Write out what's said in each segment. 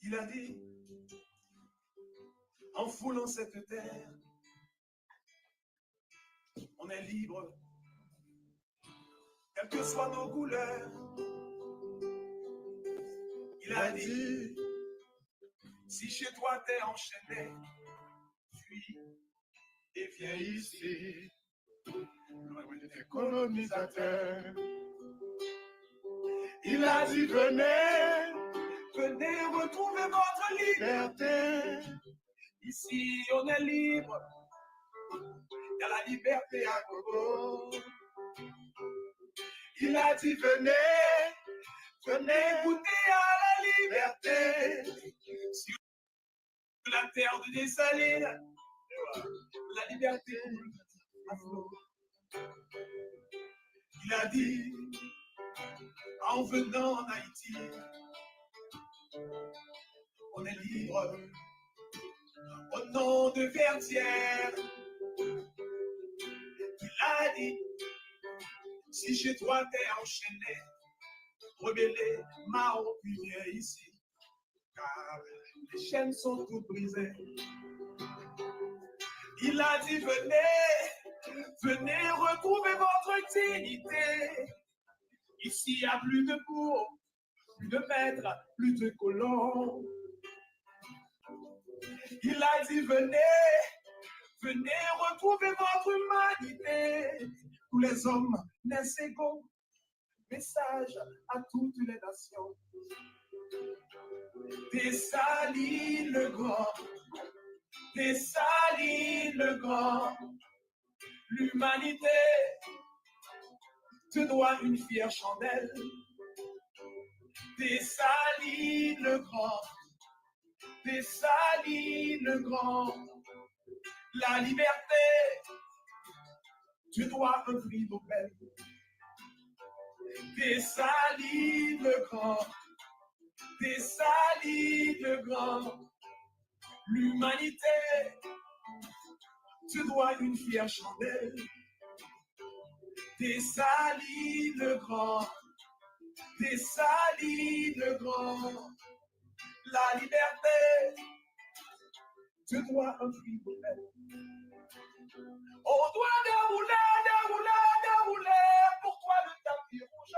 Il a dit, en foulant cette terre, on est libre, quelles que soient nos couleurs. Il a dit, si chez toi t'es enchaîné, fuis et viens ici, loin des colonisateurs. Il a dit, venez, venez retrouver votre liberté. Ici, on est libre. Il y a la liberté à Gogo. Il a dit, venez, venez goûter à la liberté. Sur la terre de Dessalines, la liberté à flot. Il a dit, en venant en Haïti, on est libre. Au nom de Verdière, il a dit, si chez toi t'es enchaîné, rebellé, marron, puis viens ici, car les chaînes sont toutes brisées. Il a dit, venez, venez retrouver votre dignité. Ici, il n'y a plus de bourgs, plus de maîtres, plus de colons. Il a dit, venez, venez retrouver votre humanité. Tous les hommes naissent égaux. Message à toutes les nations. Dessalines le grand, Dessalines le grand. L'humanité te doit une fière chandelle. Dessalines le grand, Dessalines le grand. La liberté, tu dois un prix Nobel. Dessalines le grand, Dessalines le grand. L'humanité, tu dois une fière chandelle. Dessalines le grand, Dessalines le grand. La liberté, tu dois un prix Nobel. On doit dérouler, dérouler, dérouler pour toi le tapis rouge.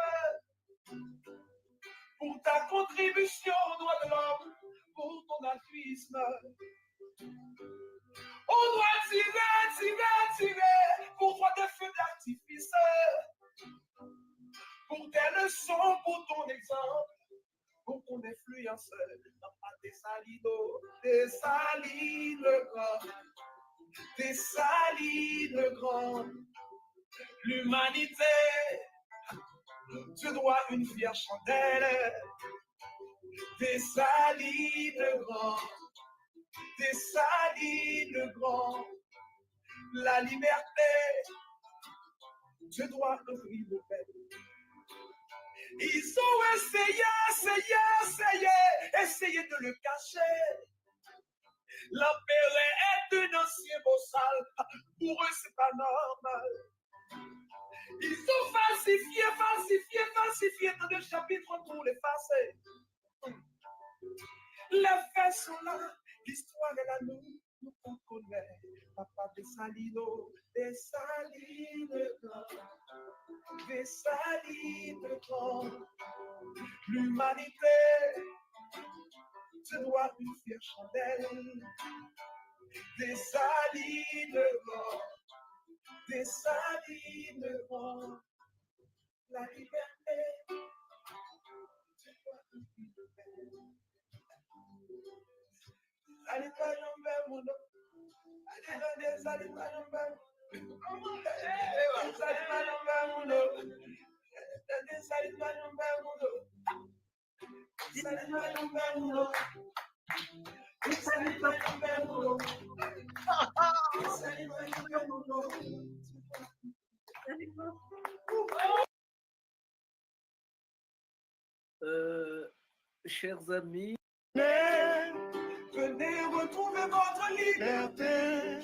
Pour ta contribution aux droits de l'homme, pour ton altruisme. On doit tirer, tirer, tirer pour toi des feux d'artifice. Pour tes leçons, pour ton exemple, pour ton influence. Dessalines, Dessalines le grand. Dessalines le grand. L'humanité, tu dois une fière chandelle. Dessalines le grand, Dessalines le grand. La liberté, tu dois un prix Nobel. Ils ont essayé, essayé, essayé, essayé de le cacher. L'empereur est un ancien bossal. Pour eux, c'est pas normal. Ils ont falsifié, falsifié, falsifié dans le chapitre pour l'effacer. Les faits sont là, l'histoire est là, nous on connaît. Papa Dessalines, Dessalines grand, Dessalines grand. L'humanité, tu dois une fière chandelle. Dessalines grand, Dessalines grand. La liberté, tu dois une fière chandelle. Allez, pas tomber, mon nom. Allez, allez, pas tomber. Allez, pas tomber, mon nom. Allez, pas tomber, mon nom. Allez, pas tomber, mon nom. Allez, pas tomber, mon nom. Allez, pas tomber, mon nom. Chers amis, venez retrouver votre liberté.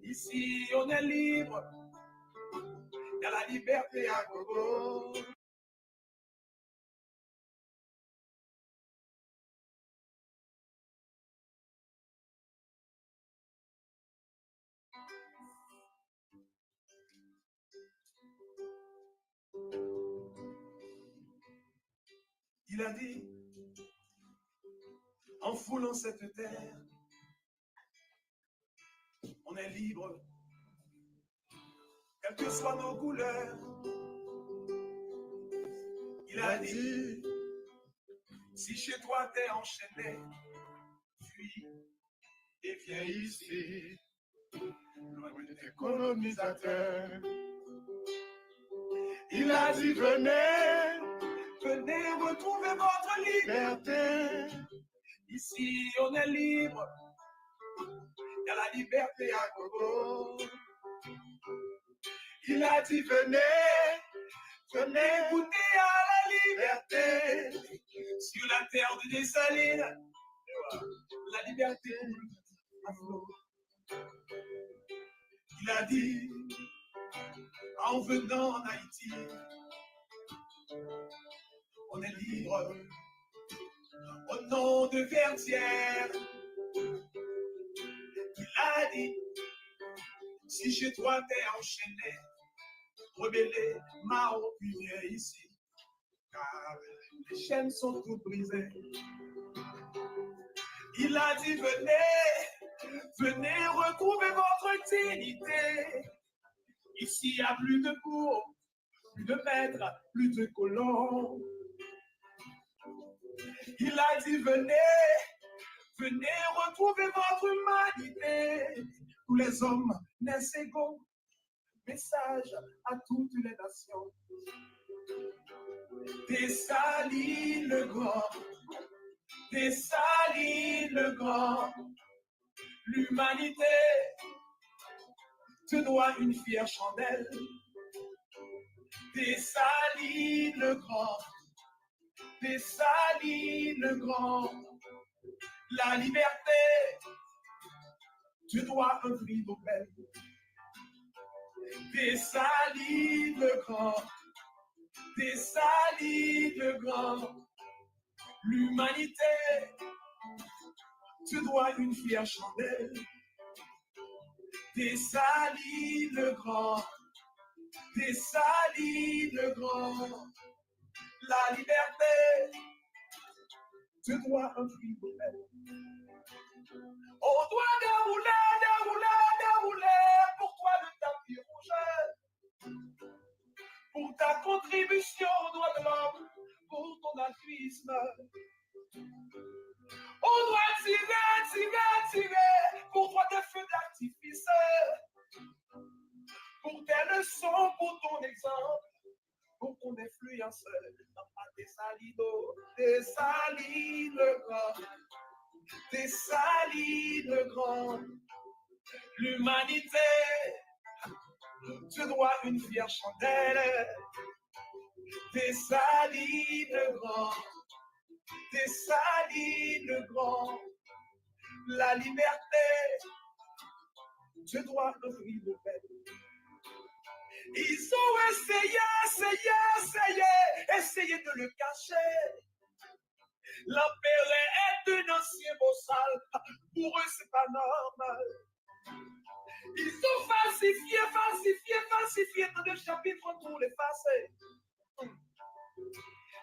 Ici, on est libre. Il y a la liberté à Gogo. qu'il a dit, en foulant cette terre, on est libre, quelles que soient nos couleurs. Il a dit, si chez toi t'es enchaîné, fuis et viens ici, loin de tes colonisateurs. Il a dit, venez, venez retrouver votre liberté. Ici, on est libre. Il y a la liberté à Congo. Il a dit, venez, venez goûter à la liberté. Sur la terre de Dessalines, la liberté à flot. Il a dit, en venant en Haïti, on est libre. Au nom de Verdière, il a dit, si chez toi t'es enchaîné, rebellé, maro, puis viens ici, car les chaînes sont toutes brisées. Il a dit, venez, venez retrouver votre dignité. Ici, il n'y a plus de bourgs, plus de maîtres, plus de colons. Il a dit, venez, venez retrouver votre humanité. Tous les hommes naissent égaux. Message à toutes les nations. Dessalines le grand, Dessalines le grand. L'humanité te doit une fière chandelle. Dessalines le grand, Dessalines le grand. La liberté te doit un prix Nobel. Dessalines le grand, Dessalines le grand. L'humanité te doit une fière chandelle. Dessalines le grand, Dessalines le grand. La liberté te doit un prix Nobel. On doit dérouler, dérouler, dérouler pour toi le tapis rouge. Pour ta contribution aux droits de l'homme, pour ton altruisme. On doit tirer, tirer, tirer pour toi des feux d'artifice. Pour tes leçons, pour ton exemple, pour ton influence. Dessalines le grand, Dessalines le grand. L'humanité te doit une fière chandelle. Dessalines le grand, Dessalines le grand. La liberté te doit un prix Nobel. Ils ont essayé, essayé, essayé, essayé de le cacher. L'empéré est un ancien bossal. Pour eux, c'est pas normal. Ils ont falsifié, falsifié, falsifié dans le chapitre pour l'effacer.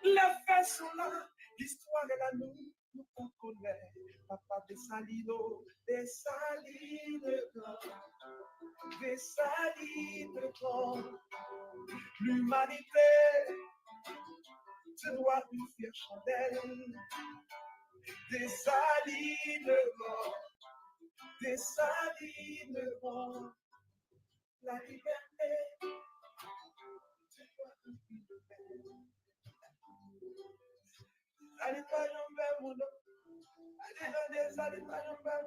Les faits sont là, l'histoire est là, nous on connaît. Papa Dessalines, Dessalines grand, Dessalines grand. L'humanité te doit une fière chandelle. Dessalines grand, Dessalines grand. La liberté te doit une fière chandelle. Allez, pas jamais, mon homme. Allez, pas jamais.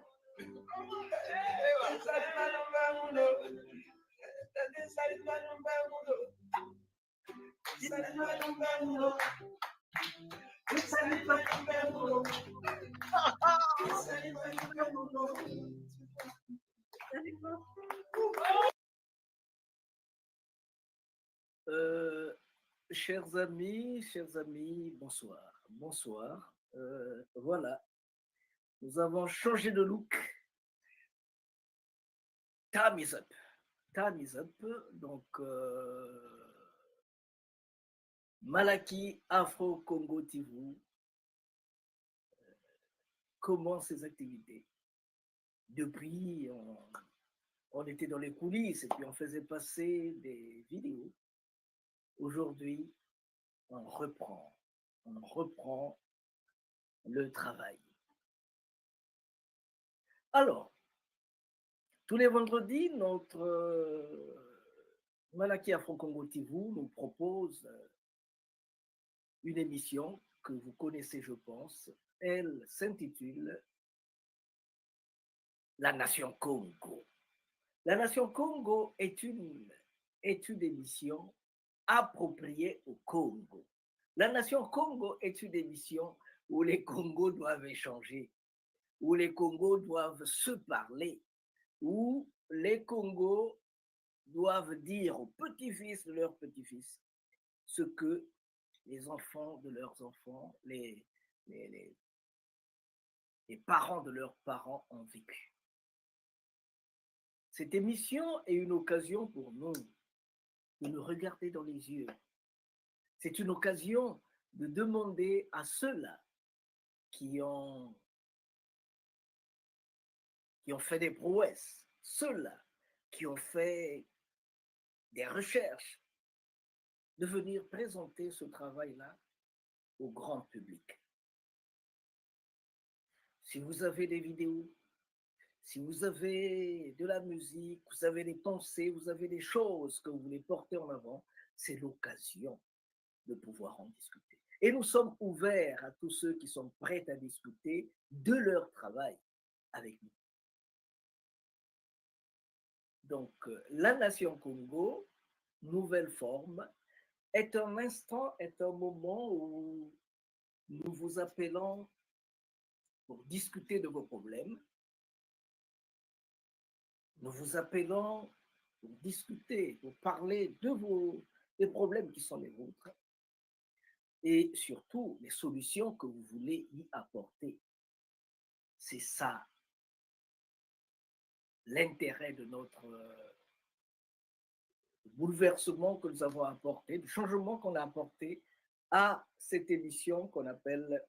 Chers amis, bonsoir. Bonsoir. Voilà, nous avons changé de look. Time is up. Time is up. Donc, Malaki Afro-Congo TV commence ses activités. Depuis, on était dans les coulisses et puis on faisait passer des vidéos. Aujourd'hui, on reprend le travail. Alors, tous les vendredis, notre Malaki Afro-Congo TV nous propose une émission que vous connaissez, je pense. Elle s'intitule La Nation Congo. La Nation Congo est une émission appropriée au Congo. La Nation Congo est une émission où les Congos doivent échanger, où les Congos doivent se parler, où les Congos doivent dire aux petits-fils de leurs petits-fils ce que les enfants de leurs enfants, les parents de leurs parents ont vécu. Cette émission est une occasion pour nous de nous regarder dans les yeux. C'est une occasion de demander à ceux-là qui ont fait des prouesses, ceux-là qui ont fait des recherches, de venir présenter ce travail-là au grand public. Si vous avez des vidéos, si vous avez de la musique, vous avez des pensées, vous avez des choses que vous voulez porter en avant, c'est l'occasion de pouvoir en discuter. Et nous sommes ouverts à tous ceux qui sont prêts à discuter de leur travail avec nous. Donc, la Nation Congo, nouvelle forme, est un instant, est un moment où nous vous appelons pour discuter de vos problèmes. Nous vous appelons pour discuter, pour parler des problèmes qui sont les vôtres et surtout les solutions que vous voulez y apporter. C'est ça l'intérêt de notre bouleversement que nous avons apporté, du changement qu'on a apporté à cette émission qu'on appelle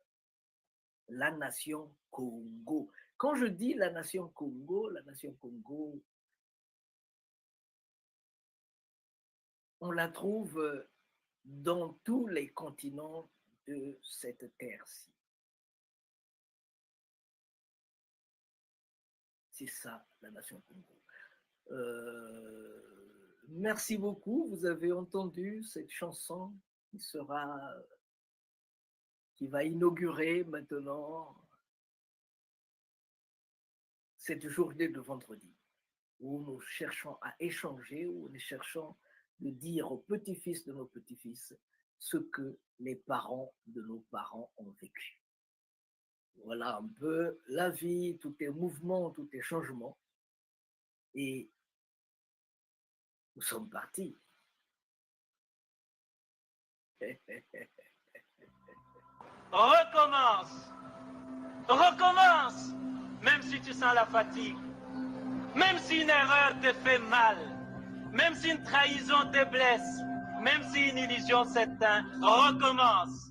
la Nation Congo. Quand je dis la Nation Congo, on la trouve dans tous les continents de cette terre-ci. C'est ça, la Nation Congo. Merci beaucoup. Vous avez entendu cette chanson qui va inaugurer maintenant cette journée de vendredi, où nous cherchons à échanger, où nous cherchons de dire aux petits-fils de nos petits-fils ce que les parents de nos parents ont vécu. Voilà un peu la vie, tout est mouvement, tout est changement. Et nous sommes partis. Recommence. Recommence. Même si tu sens la fatigue. Même si une erreur te fait mal. Même si une trahison te blesse. Même si une illusion s'éteint. Recommence.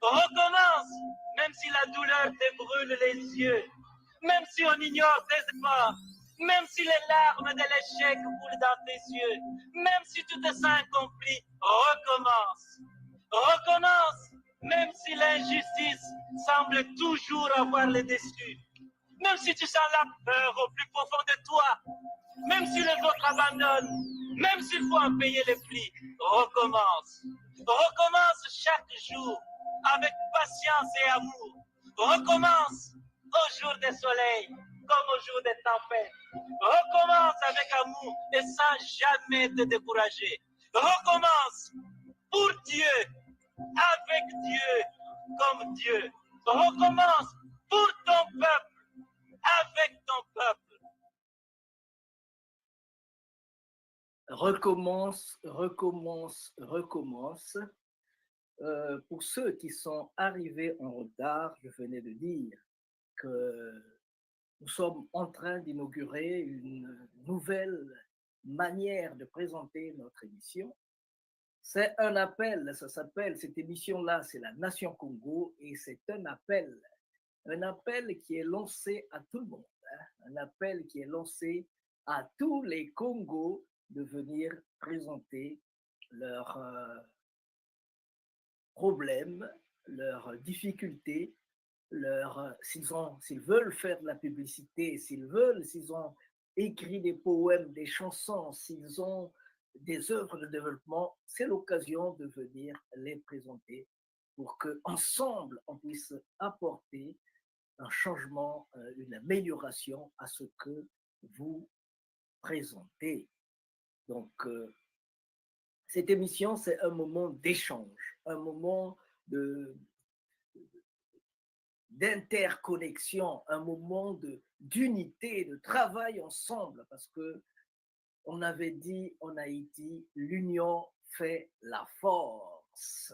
Recommence. Même si la douleur te brûle les yeux. Même si on ignore tes efforts. Même si les larmes de l'échec coulent dans tes yeux. Même si tu te sens incompris. Recommence. Recommence. Même si l'injustice semble toujours avoir le dessus. Même si tu sens la peur au plus profond de toi. Même si les autres abandonnent. Même s'il faut en payer les prix. Recommence. Recommence chaque jour avec patience et amour. Recommence au jour des soleils comme au jour des tempêtes. Recommence avec amour et sans jamais te décourager. Recommence pour Dieu, avec Dieu, comme Dieu. Recommence pour ton peuple, avec ton peuple. Recommence, recommence, recommence. Pour ceux qui sont arrivés en retard, je venais de dire que nous sommes en train d'inaugurer une nouvelle manière de présenter notre émission. C'est un appel, ça s'appelle, cette émission-là, c'est la Nation Congo et c'est un appel qui est lancé à tout le monde, hein, un appel qui est lancé à tous les Congos de venir présenter leurs problèmes, leurs difficultés, s'ils veulent faire de la publicité, s'ils ont écrit des poèmes, des chansons, s'ils ont des œuvres de développement, c'est l'occasion de venir les présenter pour qu'ensemble, on puisse apporter un changement, une amélioration à ce que vous présentez. Donc, cette émission, c'est un moment d'échange, un moment d'interconnexion, un moment d'unité, de travail ensemble, parce que on avait dit en Haïti, l'union fait la force.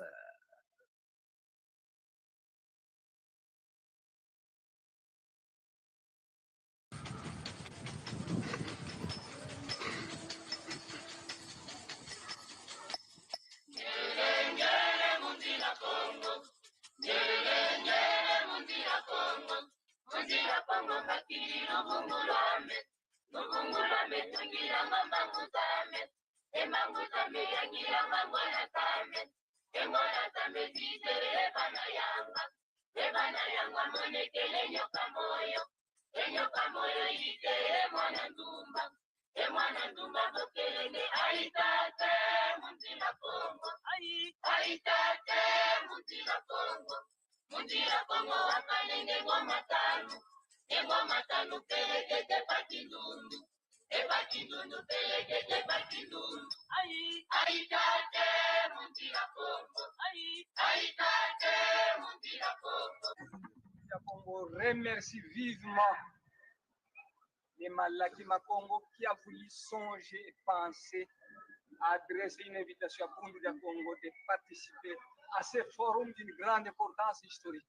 Remercie vivement les Malaki Makongo qui a voulu songer et penser à adresser une invitation à Bundu de Congo de participer à ce forum d'une grande importance historique.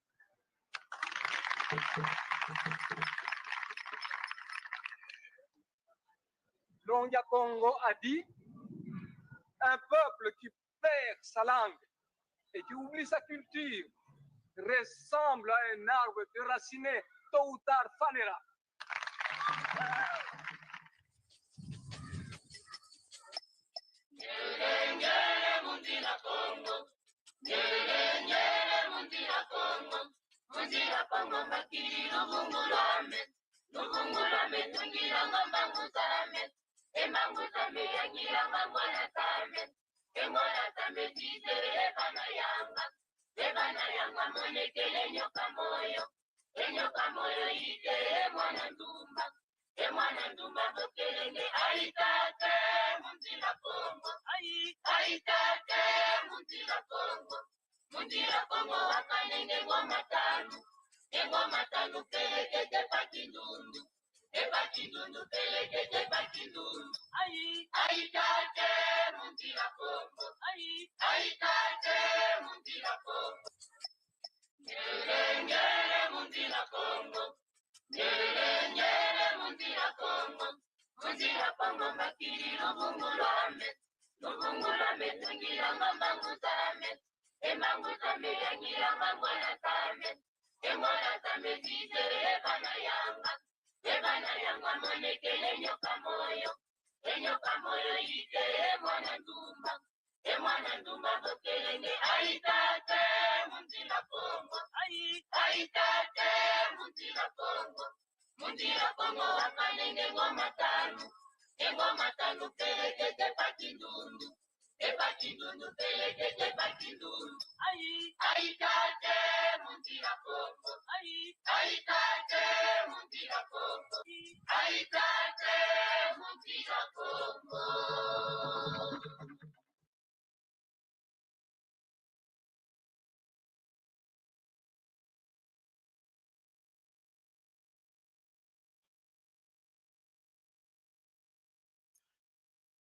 Longia Congo a dit un peuple qui perd sa langue et qui oublie sa culture ressemble à un arbre déraciné, tôt ou tard fanera.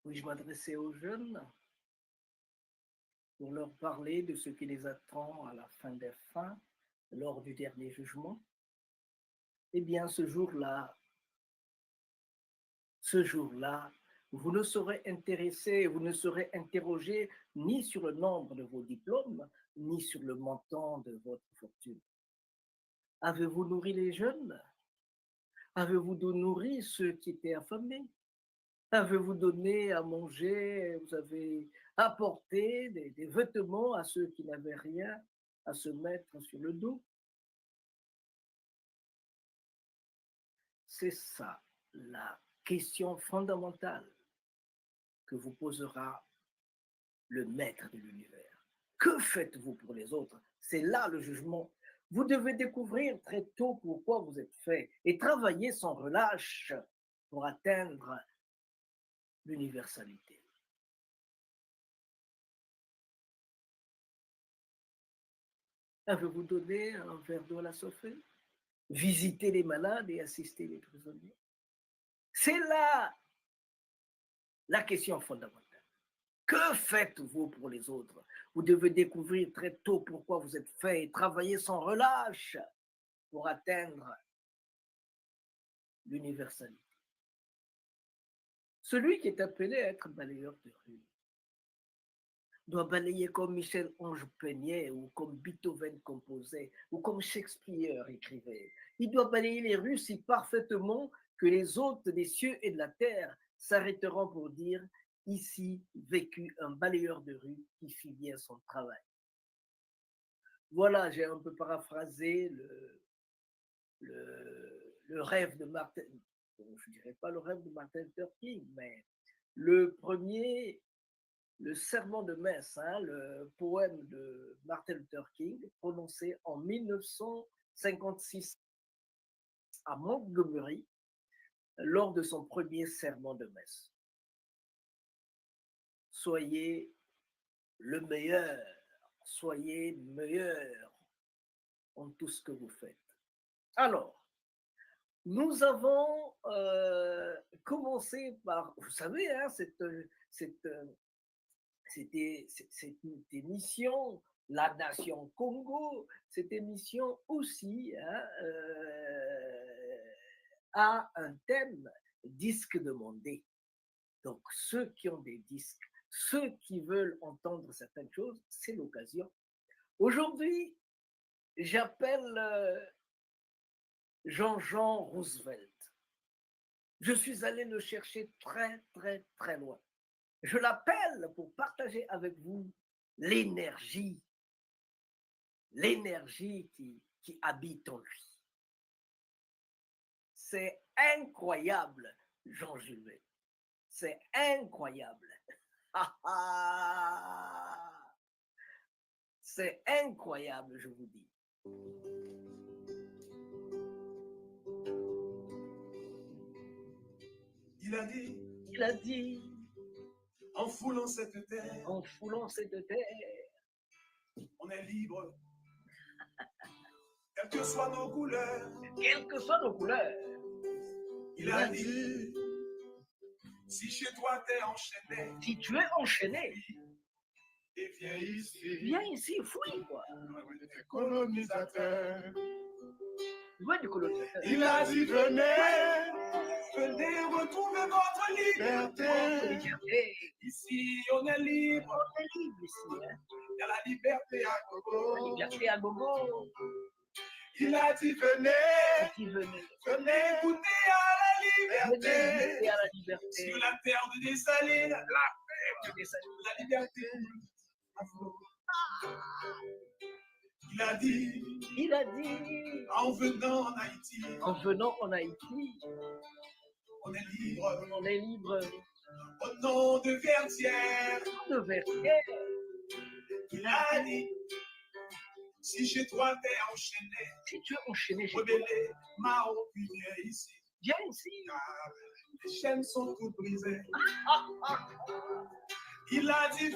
Puis-je m'adresser aux jeunes pour leur parler de ce qui les attend à la fin des fins, lors du dernier jugement? Eh bien, ce jour-là, Vous ne serez intéressé, vous ne serez interrogé ni sur le nombre de vos diplômes, ni sur le montant de votre fortune. Avez-vous nourri les jeunes? Avez-vous nourri ceux qui étaient affamés? Avez-vous donné à manger? Vous avez apporté des vêtements à ceux qui n'avaient rien à se mettre sur le dos? C'est ça la question fondamentale que vous posera le maître de l'univers. Que faites-vous pour les autres? C'est là le jugement. Vous devez découvrir très tôt pourquoi vous êtes fait et travailler sans relâche pour atteindre l'universalité. Avez-vous donné un verre d'eau à la Sophie? Visiter les malades et assister les prisonniers? C'est là la question fondamentale. Que faites-vous pour les autres? Vous devez découvrir très tôt pourquoi vous êtes fait et travailler sans relâche pour atteindre l'universalité. Celui qui est appelé à être balayeur de rue doit balayer comme Michel-Ange peignait ou comme Beethoven composait ou comme Shakespeare écrivait. Il doit balayer les rues si parfaitement que les hôtes des cieux et de la terre s'arrêteront pour dire « Ici vécut un balayeur de rue qui fit bien son travail ». Voilà, j'ai un peu paraphrasé le rêve de Martin, je ne dirais pas le rêve de Martin Luther King, mais le sermon de messe, le poème de Martin Luther King, prononcé en 1956 à Montgomery, lors de son premier sermon de messe. Soyez le meilleur, soyez meilleur en tout ce que vous faites. Alors, nous avons commencé par, vous savez, cette émission, La Nation Congo, cette émission aussi a un thème, disque demandé. Donc, ceux qui ont des disques, ceux qui veulent entendre certaines choses, c'est l'occasion. Aujourd'hui, j'appelle Jean-Jean Roosevelt. Je suis allé le chercher très, très, très loin. Je l'appelle pour partager avec vous l'énergie qui habite en lui. C'est incroyable, Jean Jules. C'est incroyable. C'est incroyable, je vous dis. Il a dit, en foulant cette terre, on est libre, quelles que soient nos couleurs. Il a dit, si chez toi t'es enchaîné, si tu es enchaîné, et viens ici, fouille, quoi. Colonisateur. Loin du colonisateur. Il a dit, venez retrouver votre liberté. Ici, on est libre. On est libre ici. Il y a la liberté à Gogo. La liberté à Gogo. Il a dit, venez goûter à la liberté. Sur la terre de Dessalines, la liberté. Il a dit, en venant en Haïti, on est libre. Au nom de Verdière, il a dit, si chez toi t'es enchaîné, rebellé, marron, puis viens ici. Car les chaînes sont toutes brisées. Il a dit,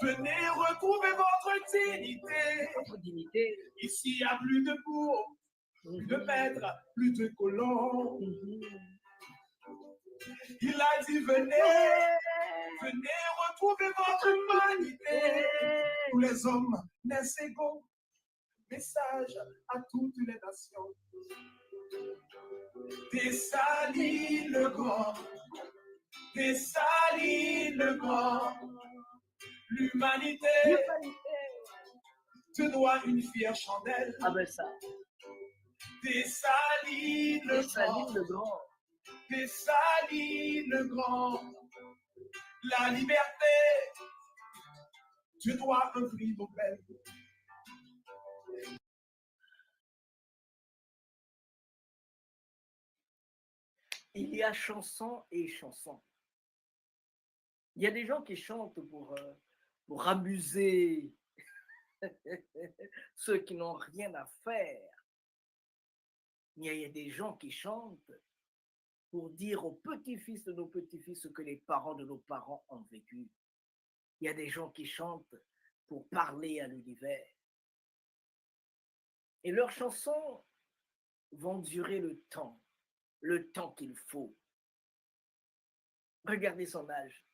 venez retrouver votre dignité. Ici, il n'y a plus de bourgs, plus de maîtres, plus de colons. Il a dit, venez retrouver votre humanité. Tous les hommes naissent égaux. Message à toutes les nations. Dessalines le grand, Dessalines le grand. L'humanité te doit une fière chandelle. Ah ben ça. Dessalines le Dessalines le grand. grand. Dessalines le grand. La liberté te doit un prix Nobel. Il y a chanson et chanson. Il y a des gens qui chantent pour amuser ceux qui n'ont rien à faire. Il y a des gens qui chantent pour dire aux petits-fils de nos petits-fils ce que les parents de nos parents ont vécu. Il y a des gens qui chantent pour parler à l'univers. Et leurs chansons vont durer le temps qu'il faut. Regardez son âge.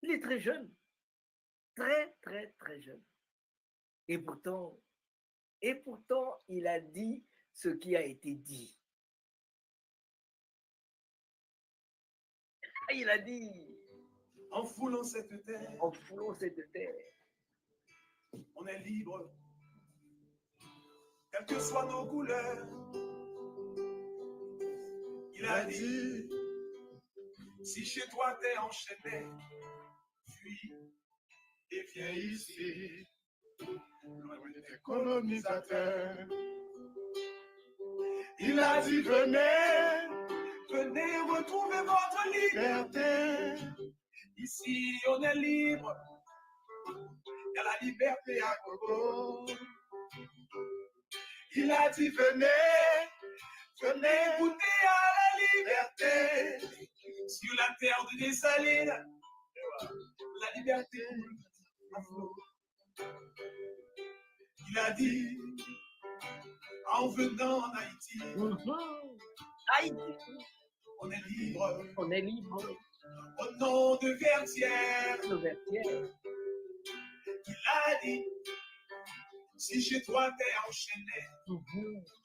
Il est très jeune, très, très, très jeune. Et pourtant, il a dit ce qui a été dit. Il a dit, en foulant cette terre, on est libre, quelles que soient nos couleurs. Il a dit, si chez toi t'es enchaîné, fuis et viens ici, loin des colonisateurs. Il a dit, venez retrouver votre liberté. Ici, on est libre. Il y a la liberté à Congo. Il a dit, venez goûter à la liberté. Sur la terre de Dessalines, la liberté à flot. Il a dit, en venant en Haïti, on est libre. On est libre. Au nom de Vertière, il a dit, si chez toi t'es enchaîné,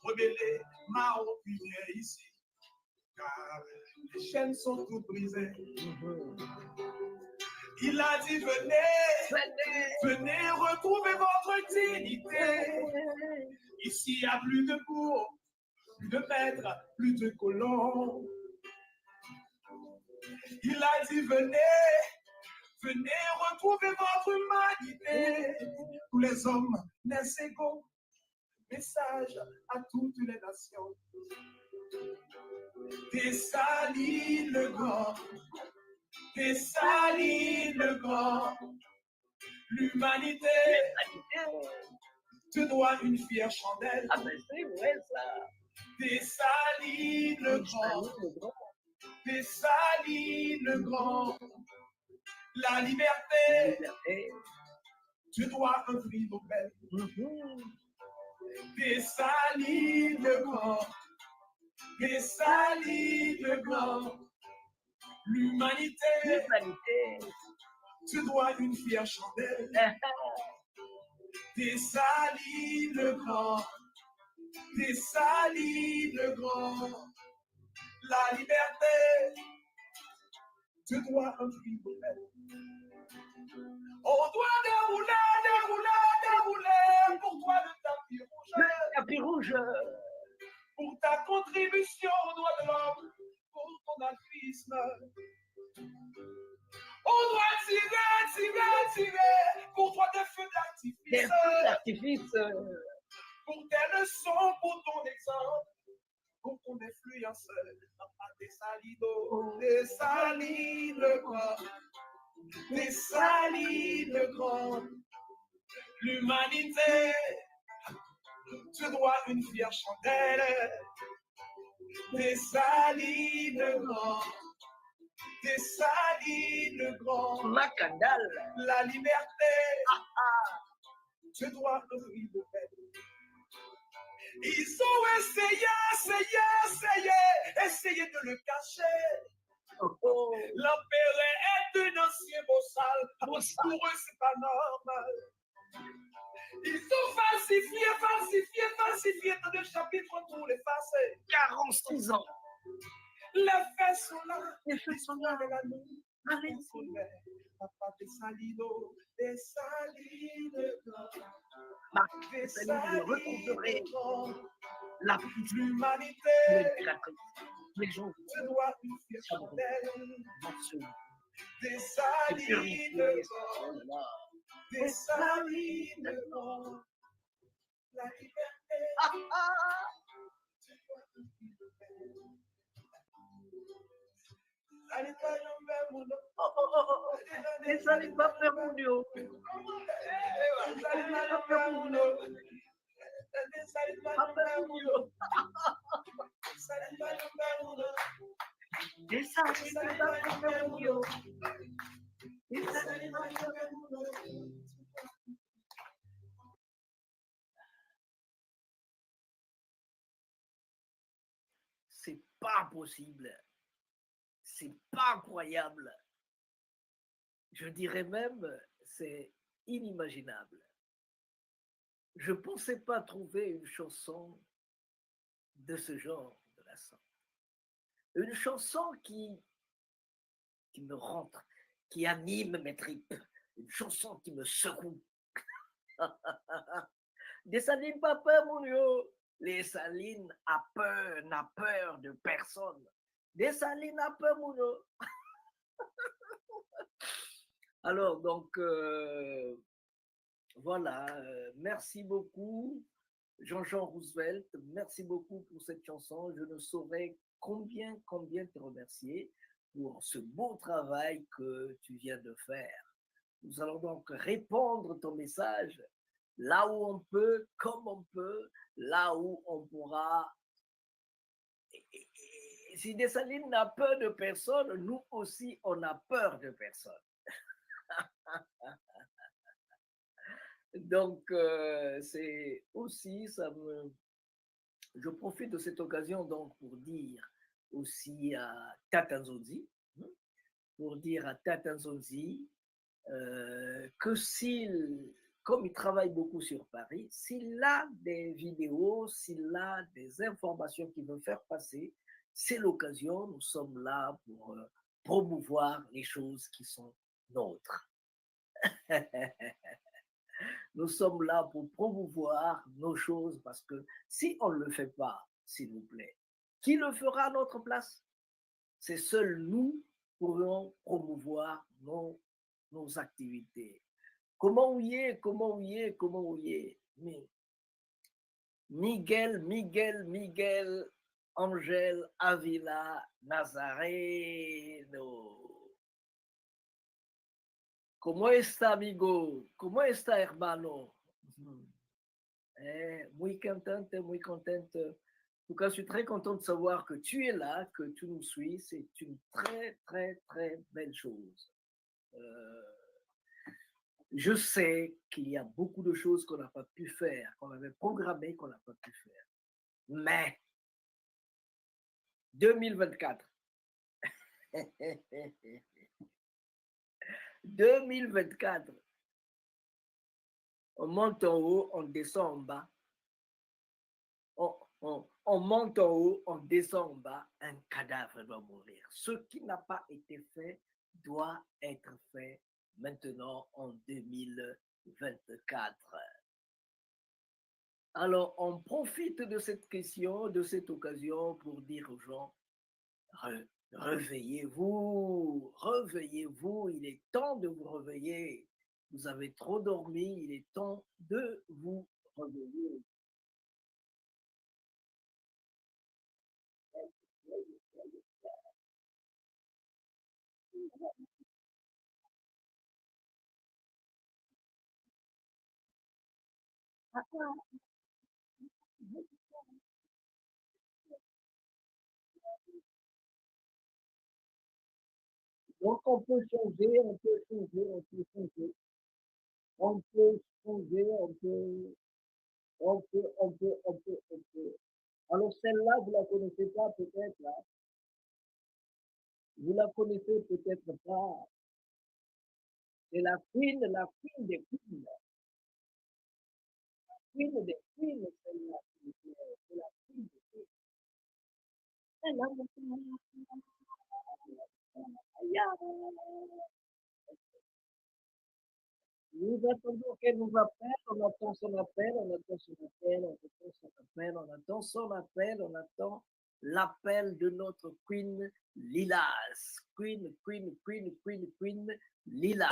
rebellé, marron, puis viens ici, car les chaînes sont toutes brisées. Il a dit, venez retrouver votre dignité. Ici, il n'y a plus de bourgs, plus de maîtres, plus de colons. Il a dit, venez retrouver votre humanité. Tous les hommes naissent égaux. Message à toutes les nations. Dessalines le grand. Dessalines le grand. L'humanité te doit une fière chandelle. Ah ben c'est vrai ça. Dessalines le grand. Dessalines le grand. La liberté te doit un prix Nobel. Dessalines le grand. Dessalines le grand. L'humanité te doit une fière chandelle. Dessalines le grand. Dessalines le grand. La liberté te doit un prix Nobel. On doit dérouler pour toi le tapis rouge. Le tapis rouge. Pour ta contribution aux droits de l'homme, pour ton altruisme. On doit tirer pour toi des feux d'artifice. Pour tes leçons, pour ton exemple, pour ton influence. Dessalines le grand. Dessalines le grand. L'humanité te doit une fière chandelle. Dessalines le grand. Dessalines le grand. Macandal. La liberté te doit un prix Nobel. Ils ont essayé de le cacher. L'empereur est un ancien bossal. Pour eux, c'est pas normal. Ils ont falsifié tant de chapitres pour l'effacer. 46 ans. Les faits sont là. Les faits sont là. Allez-y. Papa des salidos, des salines. Des salines, vous retrouverez la puissance de L'humanité. Les gens Tu dois une fière chandelle. Des salines. Des salines. La liberté. Tu dois une fière Les salines pas faire mon Dieu. C'est pas possible. C'est pas incroyable. Je dirais même, c'est inimaginable. Je ne pensais pas trouver une chanson de ce genre de la sorte. Une chanson qui me rentre, qui anime mes tripes. Une chanson qui me secoue. Des salines pas peur, mon Dieu. Les salines n'a peur de personne. Des salines n'a peur, mon Dieu. Alors, donc, voilà. Merci beaucoup, Jean-Jean Roosevelt. Merci beaucoup pour cette chanson. Je ne saurais combien te remercier pour ce beau travail que tu viens de faire. Nous allons donc répondre ton message là où on peut, comme on peut, là où on pourra. Si Dessalines n'a peur de personne, nous aussi, on a peur de personne. Donc, c'est aussi, je profite de cette occasion donc pour dire aussi à Tata Nzonzi, que comme il travaille beaucoup sur Paris, s'il a des vidéos, s'il a des informations qu'il veut faire passer, c'est l'occasion, nous sommes là pour promouvoir les choses qui sont nôtres. Nous sommes là pour promouvoir nos choses parce que si on ne le fait pas, s'il vous plaît, qui le fera à notre place? C'est seuls nous pourrons promouvoir nos activités. Comment ouiller? Mais Miguel Angel Avila Nazareno. ¿Cómo está, amigo? ¿Cómo está, hermano? Muy contente. En tout cas, je suis très content de savoir que tu es là, que tu nous suis. C'est une très, très, très belle chose. Je sais qu'il y a beaucoup de choses qu'on n'a pas pu faire, qu'on avait programmées, qu'on n'a pas pu faire. Mais 2024, 2024, on monte en haut, on descend en bas. On monte en haut, on descend en bas, un cadavre doit mourir. Ce qui n'a pas été fait doit être fait maintenant en 2024. Alors, on profite de cette question, de cette occasion pour dire aux gens, réveillez-vous, il est temps de vous réveiller. Vous avez trop dormi, il est temps de vous réveiller. Donc, on peut changer. Alors, celle-là, vous la connaissez pas peut-être, là. Vous la connaissez peut-être pas. C'est la queen des queens. Queen des queens, celle-là. C'est la queen des queens. Nous attendons qu'elle nous appelle, on attend son appel, on attend son appel, on attend son appel, on attend son appel, on attend l'appel de notre Queen Lilas. Queen Lilas.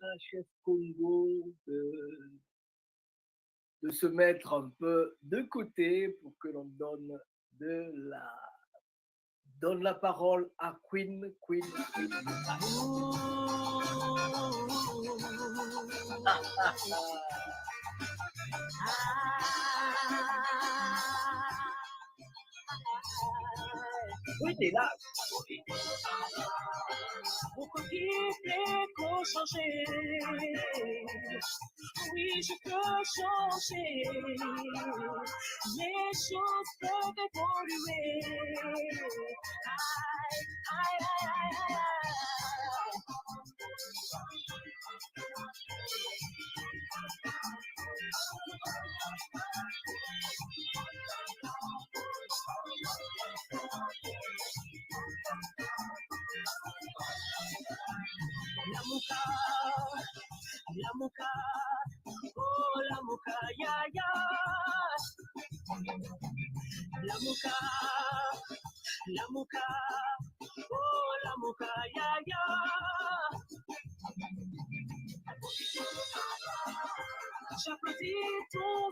Un chef Congo de se mettre un peu de côté pour que l'on donne la parole à Queen. Oui, t'es là. Beaucoup peut changer. Oui, je peux changer. Les choses peuvent évoluer. Aïe, aïe, aïe, aïe, Lamuka, oh Lamuka, ya ya. Lamuka, oh Lamuka, ya ya. J'applaudis ton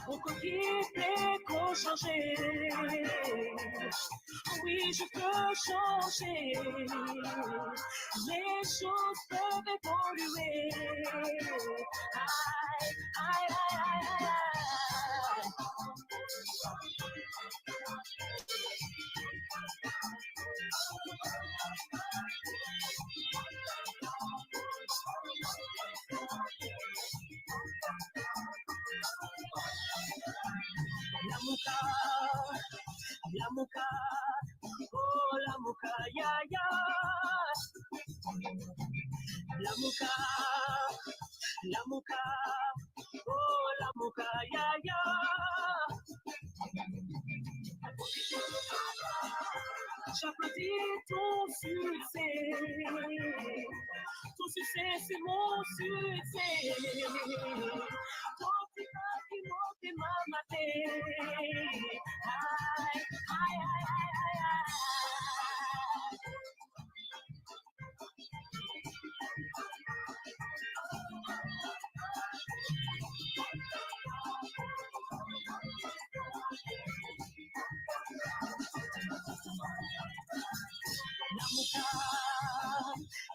Beaucoup peut changer. Oui, je peux changer. Les choses peuvent évoluer. Aïe, aïe, aïe, aïe, Lamuka, Lamuka, oh Lamuka, ya ya. Lamuka, Lamuka, oh Lamuka, ya ya. J'applaudis ton succès. Ton succès, c'est mon succès. Ton petit qui monte ma matin. Aïe, aïe, aïe, aïe, aïe, aïe. Lamuka,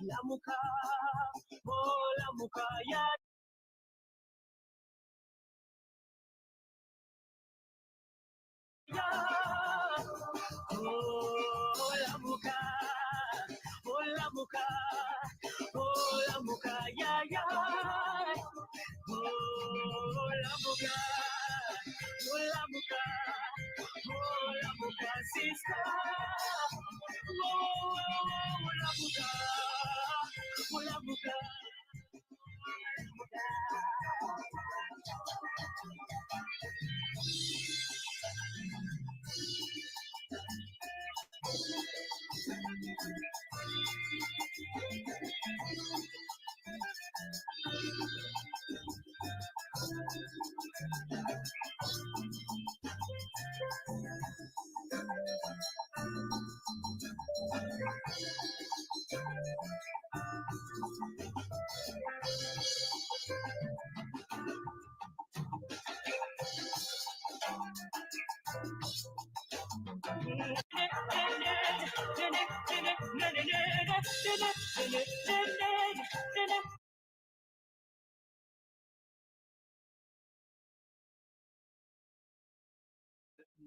Lamuka, oh Lamuka, ya. Ya. Oh Lamuka, oh Lamuka, oh Lamuka, ya ya. Oh Lamuka, oh Lamuka, oh Lamuka, sister. Oh Lamuka, oh Lamuka.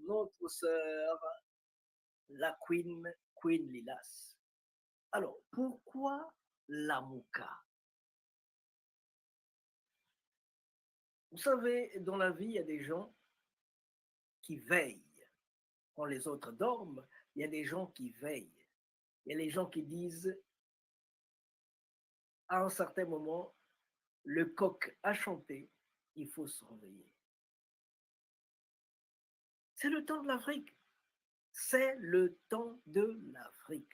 Notre sœur, la Queen Lilas. Alors, pourquoi Lamuka? Vous savez, dans la vie, il y a des gens qui veillent. Quand les autres dorment, il y a des gens qui veillent. Il y a les gens qui disent, à un certain moment, le coq a chanté, il faut se réveiller. C'est le temps de l'Afrique. C'est le temps de l'Afrique.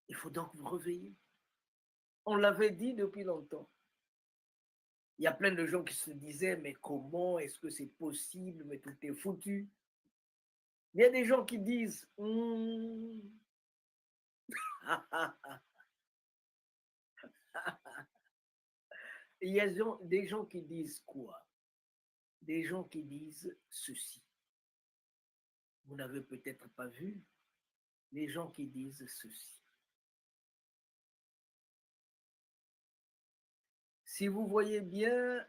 Il faut donc vous réveiller. On l'avait dit depuis longtemps. Il y a plein de gens qui se disaient, mais comment est-ce que c'est possible, mais tout est foutu. Il y a des gens qui disent, il y a des gens qui disent quoi? Des gens qui disent ceci. Vous n'avez peut-être pas vu les gens qui disent ceci. Si vous voyez bien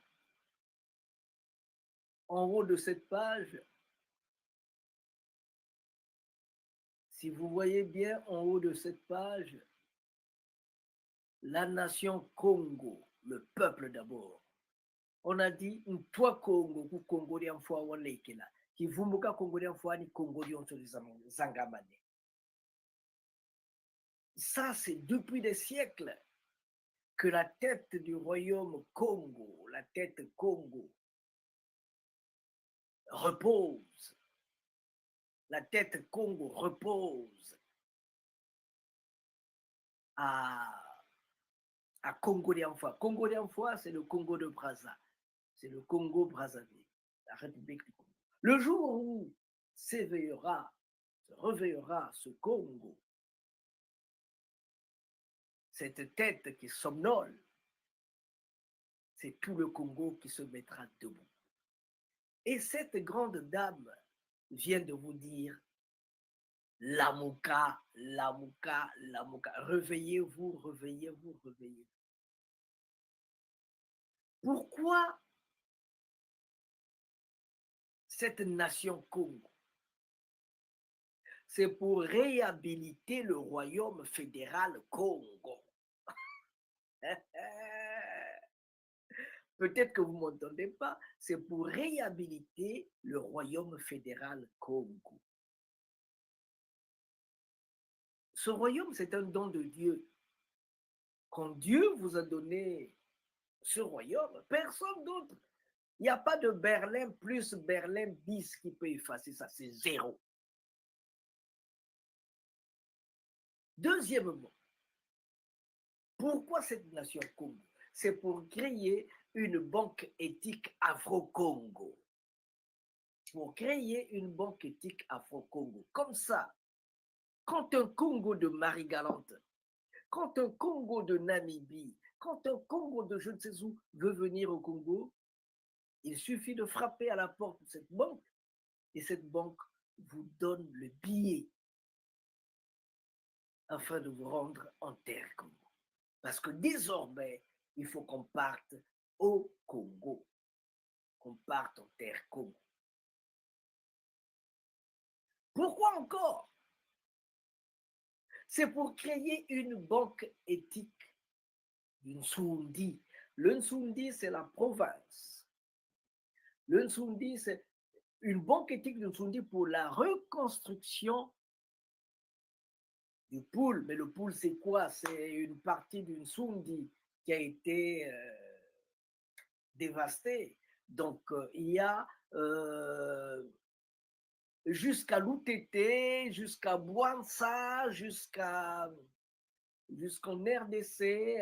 en haut de cette page, si vous voyez bien en haut de cette page, la nation Congo, le peuple d'abord. On a dit, toi Congo, ku Congo li amfwa wanekela. Ki vumbuka Congo li amfwa ni Congo li onto zangamane. Ça, c'est depuis des siècles que la tête du royaume Congo, la tête Congo, repose. La tête Congo repose à Congo Liamfoua. Congo Liamfoua, c'est le Congo de Brazza. C'est le Congo Brazzaville, la République du Congo. Le jour où se réveillera ce Congo, cette tête qui somnole, c'est tout le Congo qui se mettra debout. Et cette grande dame vient de vous dire, Lamuka, Lamuka, Lamuka, réveillez-vous, réveillez-vous, réveillez-vous. Pourquoi cette nation Congo? C'est pour réhabiliter le royaume fédéral Congo. peut-être que vous ne m'entendez pas, c'est pour réhabiliter le royaume fédéral Congo. Ce royaume, c'est un don de Dieu. Quand Dieu vous a donné ce royaume, personne d'autre. Il n'y a pas de Berlin plus Berlin bis qui peut effacer ça, c'est zéro. Deuxièmement, pourquoi cette nation Congo? C'est pour créer une banque éthique Afro-Congo. Pour créer une banque éthique Afro-Congo. Comme ça, quand un Congo de Marie-Galante, quand un Congo de Namibie, quand un Congo de je ne sais où veut venir au Congo, il suffit de frapper à la porte de cette banque et cette banque vous donne le billet afin de vous rendre en terre Congo. Parce que désormais, il faut qu'on parte au Congo, qu'on parte en terre Congo. Pourquoi encore? C'est pour créer une banque éthique du Nsoundi. Le Nsoundi, c'est la province. Le Nsoundi, c'est une banque éthique du Nsoundi pour la reconstruction du Poul. Mais le Poul, c'est quoi? C'est une partie du Nsoundi qui a été dévastée. Donc, il y a jusqu'à Loutete, jusqu'à Bouansa, jusqu'en RDC,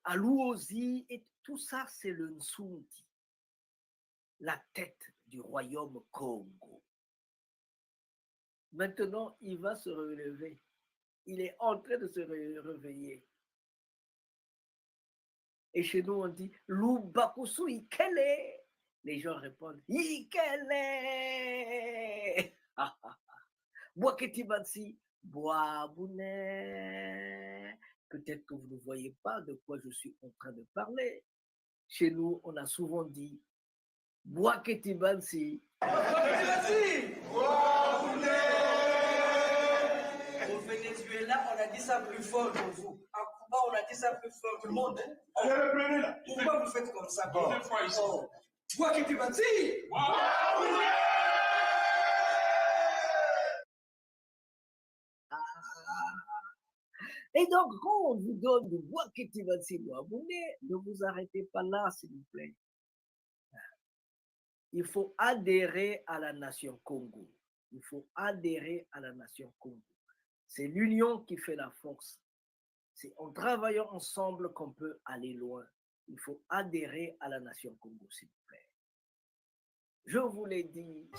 à Luozi, et tout ça, c'est le Nsoundi, la tête du royaume Congo. Maintenant, il va se relever. Il est en train de se réveiller. Et chez nous, on dit Lubakusu Ikele. Les gens répondent Ikele. Boaketi Bansi, Boabune. Peut-être que vous ne voyez pas de quoi je suis en train de parler. Chez nous, on a souvent dit Boaketi Bansi. Au Venezuela, on a dit ça plus fort que vous. À Cuba, on a dit ça plus fort que le monde. Pourquoi vous faites comme ça? Boaketi Bansi. Et donc, quand on vous donne du Boaketi Bansi Boabune, ne vous arrêtez pas là, s'il vous plaît. Il faut adhérer à la nation Congo. Il faut adhérer à la nation Congo. C'est l'union qui fait la force. C'est en travaillant ensemble qu'on peut aller loin. Il faut adhérer à la nation Congo, s'il vous plaît. Je vous l'ai dit.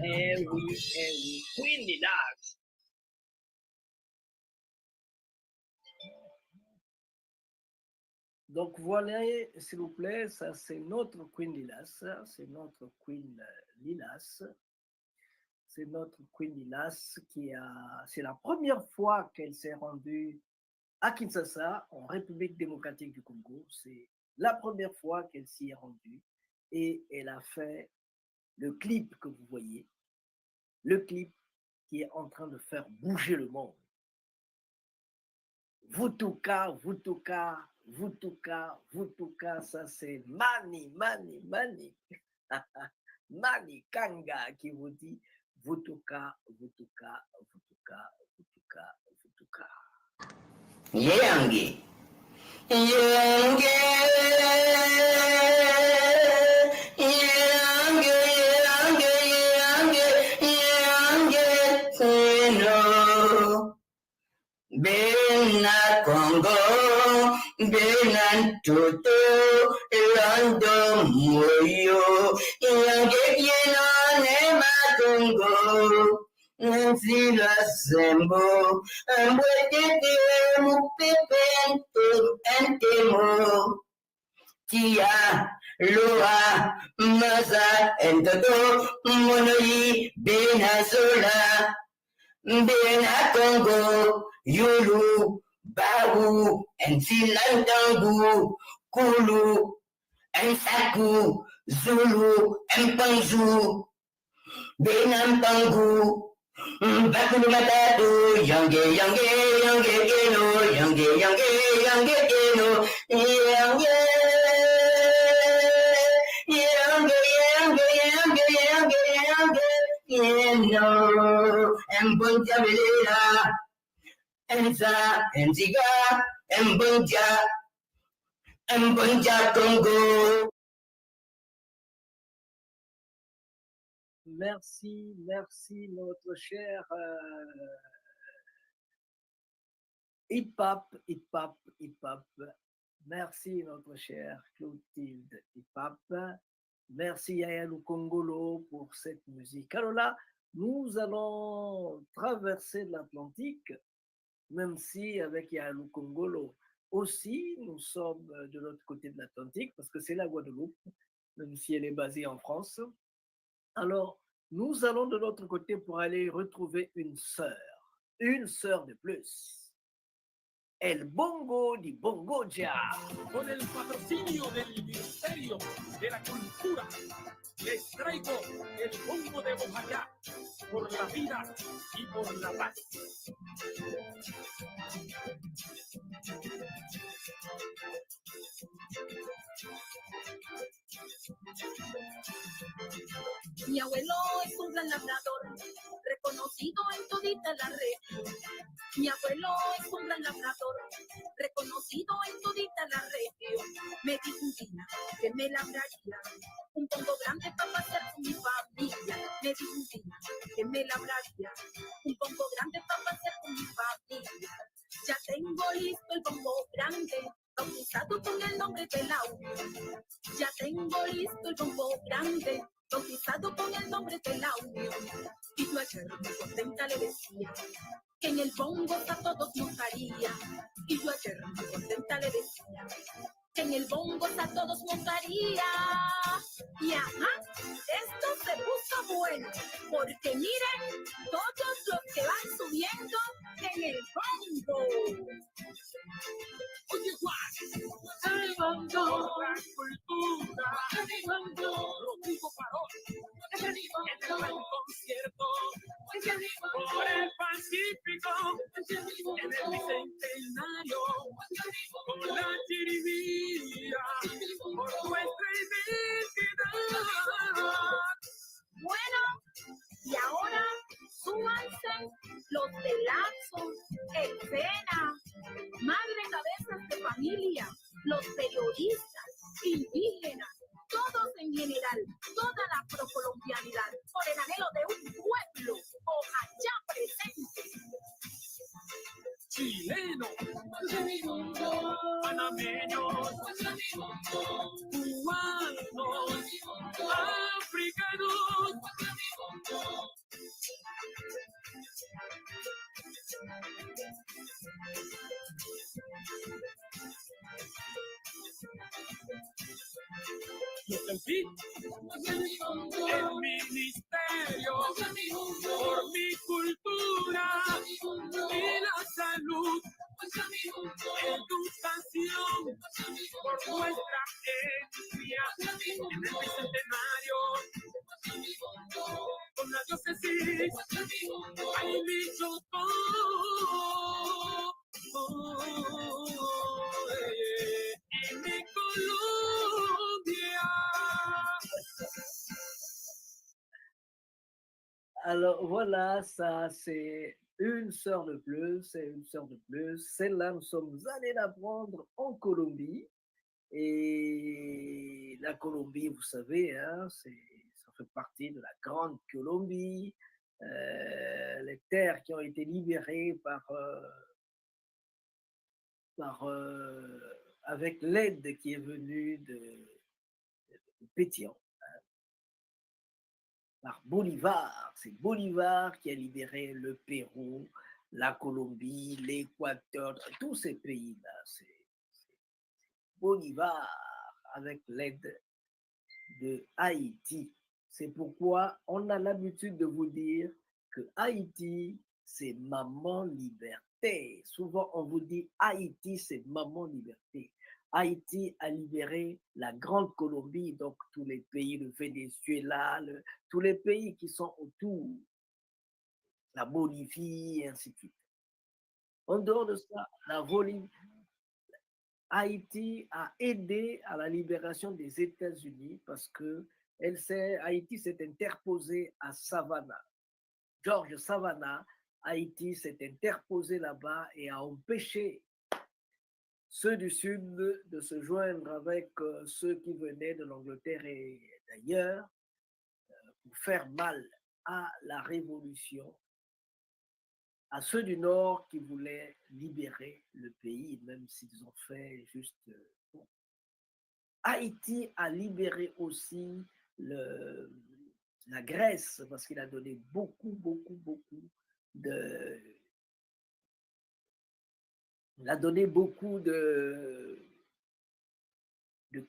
Eh oui, Queen Lilas. Donc voilà, s'il vous plaît, ça c'est notre Queen Lilas, c'est notre Queen Lilas. C'est notre Queen Lilas c'est la première fois qu'elle s'est rendue à Kinshasa, en République démocratique du Congo. C'est la première fois qu'elle s'y est rendue et elle a fait le clip que vous voyez, le clip qui est en train de faire bouger le monde. Vutuka, Vutuka, Vutuka, Vutuka, ça c'est Mani Kanga qui vous dit Vutuka, Vutuka, Vutuka, Vutuka, Vutuka. Yangi. Yangi. Yangi, yangi, yangi, yangi, Seno. Bena Congo, Bena Toto, Lando Moyo, Yangi, Yeno, Nema Congo. Nancy la sembo, ambwetete mupepento entemo. Tia, Loa, Maza, Entoto, Monoyi, Benazola, Bena Congo, Yulu, Babu, and Silandangu, Kulu, and Saku, Zulu, and Panzu, Benampangu. Bakulu matatu, yange, yange, yange, geno, yange, yange, yange, geno, yange, yange, yange, yange, yange, yange, geno, embunja belera, enza, enziga, embunja Congo. Merci, merci, notre cher Hip-Hop, Hip-Hop, Hip-Hop. Merci, notre cher Clotilde Hip-Hop. Merci, Yaya Lukongolo, pour cette musique. Alors là, nous allons traverser l'Atlantique, même si avec Yaya Lukongolo aussi, nous sommes de l'autre côté de l'Atlantique, parce que c'est la Guadeloupe, même si elle est basée en France. Alors, nous allons de l'autre côté pour aller retrouver une sœur de plus. El bongo di Bongoja. Con el patrocinio del Ministerio de la Cultura, les traigo el bongo de Bojayá, por la vida y por la paz. Mi abuelo es un gran labrador, reconocido en todita la red. Mi abuelo es un gran labrador, reconocido en todita la región. Me dijo un día que me labraría un bongo grande para pasar con mi familia. Me dijo un día que me labraría un bongo grande para pasar con mi familia. Ya tengo listo el bongo grande, bautizado con el nombre de la Unión. Ya tengo listo el bongo grande, bautizado con el nombre de la Unión. Y yo ayer muy contenta le decía que en el bongo a todos montaría. Y yo ayer muy contenta le decía que en el bongo a todos montaría. Y ajá, esto se puso bueno, porque miren todos los que van subiendo en el bongo. Oye Juan, el bongo, la cultura, el bongo, Rodrigo Parón, en el gran concierto, por el Pacífico, en el Bicentenario, con la chirimía, por nuestra identidad. Bueno, y ahora súbanse los de Lazo, escena, madre cabezas de familia, los periodistas, indígenas, todos en general, toda la afrocolombianidad, por el anhelo de un pueblo, Bojayá presente. Chilenos, panameños, cubanos, africanos. En fin, el ministerio por mi cultura y la salud, educación por nuestra etnia en el bicentenario. Con la diócesis hay dicho y mi Colombia. Alors voilà, ça c'est une sœur de plus, c'est une sœur de plus. Celle-là, nous sommes allés la prendre en Colombie. Et la Colombie, vous savez, hein, ça fait partie de la grande Colombie. Les terres qui ont été libérées avec l'aide qui est venue de Pétion, par Bolivar. C'est Bolivar qui a libéré le Pérou, la Colombie, l'Équateur, tous ces pays-là. C'est Bolivar avec l'aide de Haïti. C'est pourquoi on a l'habitude de vous dire que Haïti, c'est maman liberté. Souvent, on vous dit Haïti, c'est maman liberté. Haïti a libéré la Grande Colombie, donc tous les pays, le Venezuela, tous les pays qui sont autour, la Bolivie, et ainsi de suite. En dehors de ça, la Bolivie, Haïti a aidé à la libération des États-Unis parce que Haïti s'est interposé à Savannah. George Savannah, Haïti s'est interposé là-bas et a empêché ceux du Sud de se joindre avec ceux qui venaient de l'Angleterre et d'ailleurs pour faire mal à la révolution, à ceux du Nord qui voulaient libérer le pays, même s'ils ont fait juste... Haïti a libéré aussi la Grèce parce qu'il a donné beaucoup de... Il a donné beaucoup de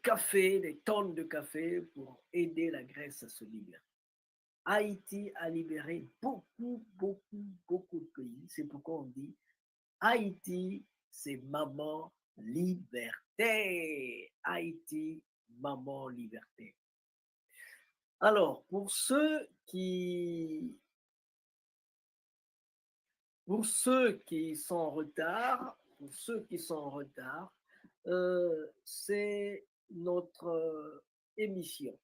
café, des tonnes de café pour aider la Grèce à se libérer. Haïti a libéré beaucoup de pays. C'est pourquoi on dit Haïti, c'est maman liberté. Haïti, maman liberté. Alors, pour ceux qui sont en retard, c'est notre émission,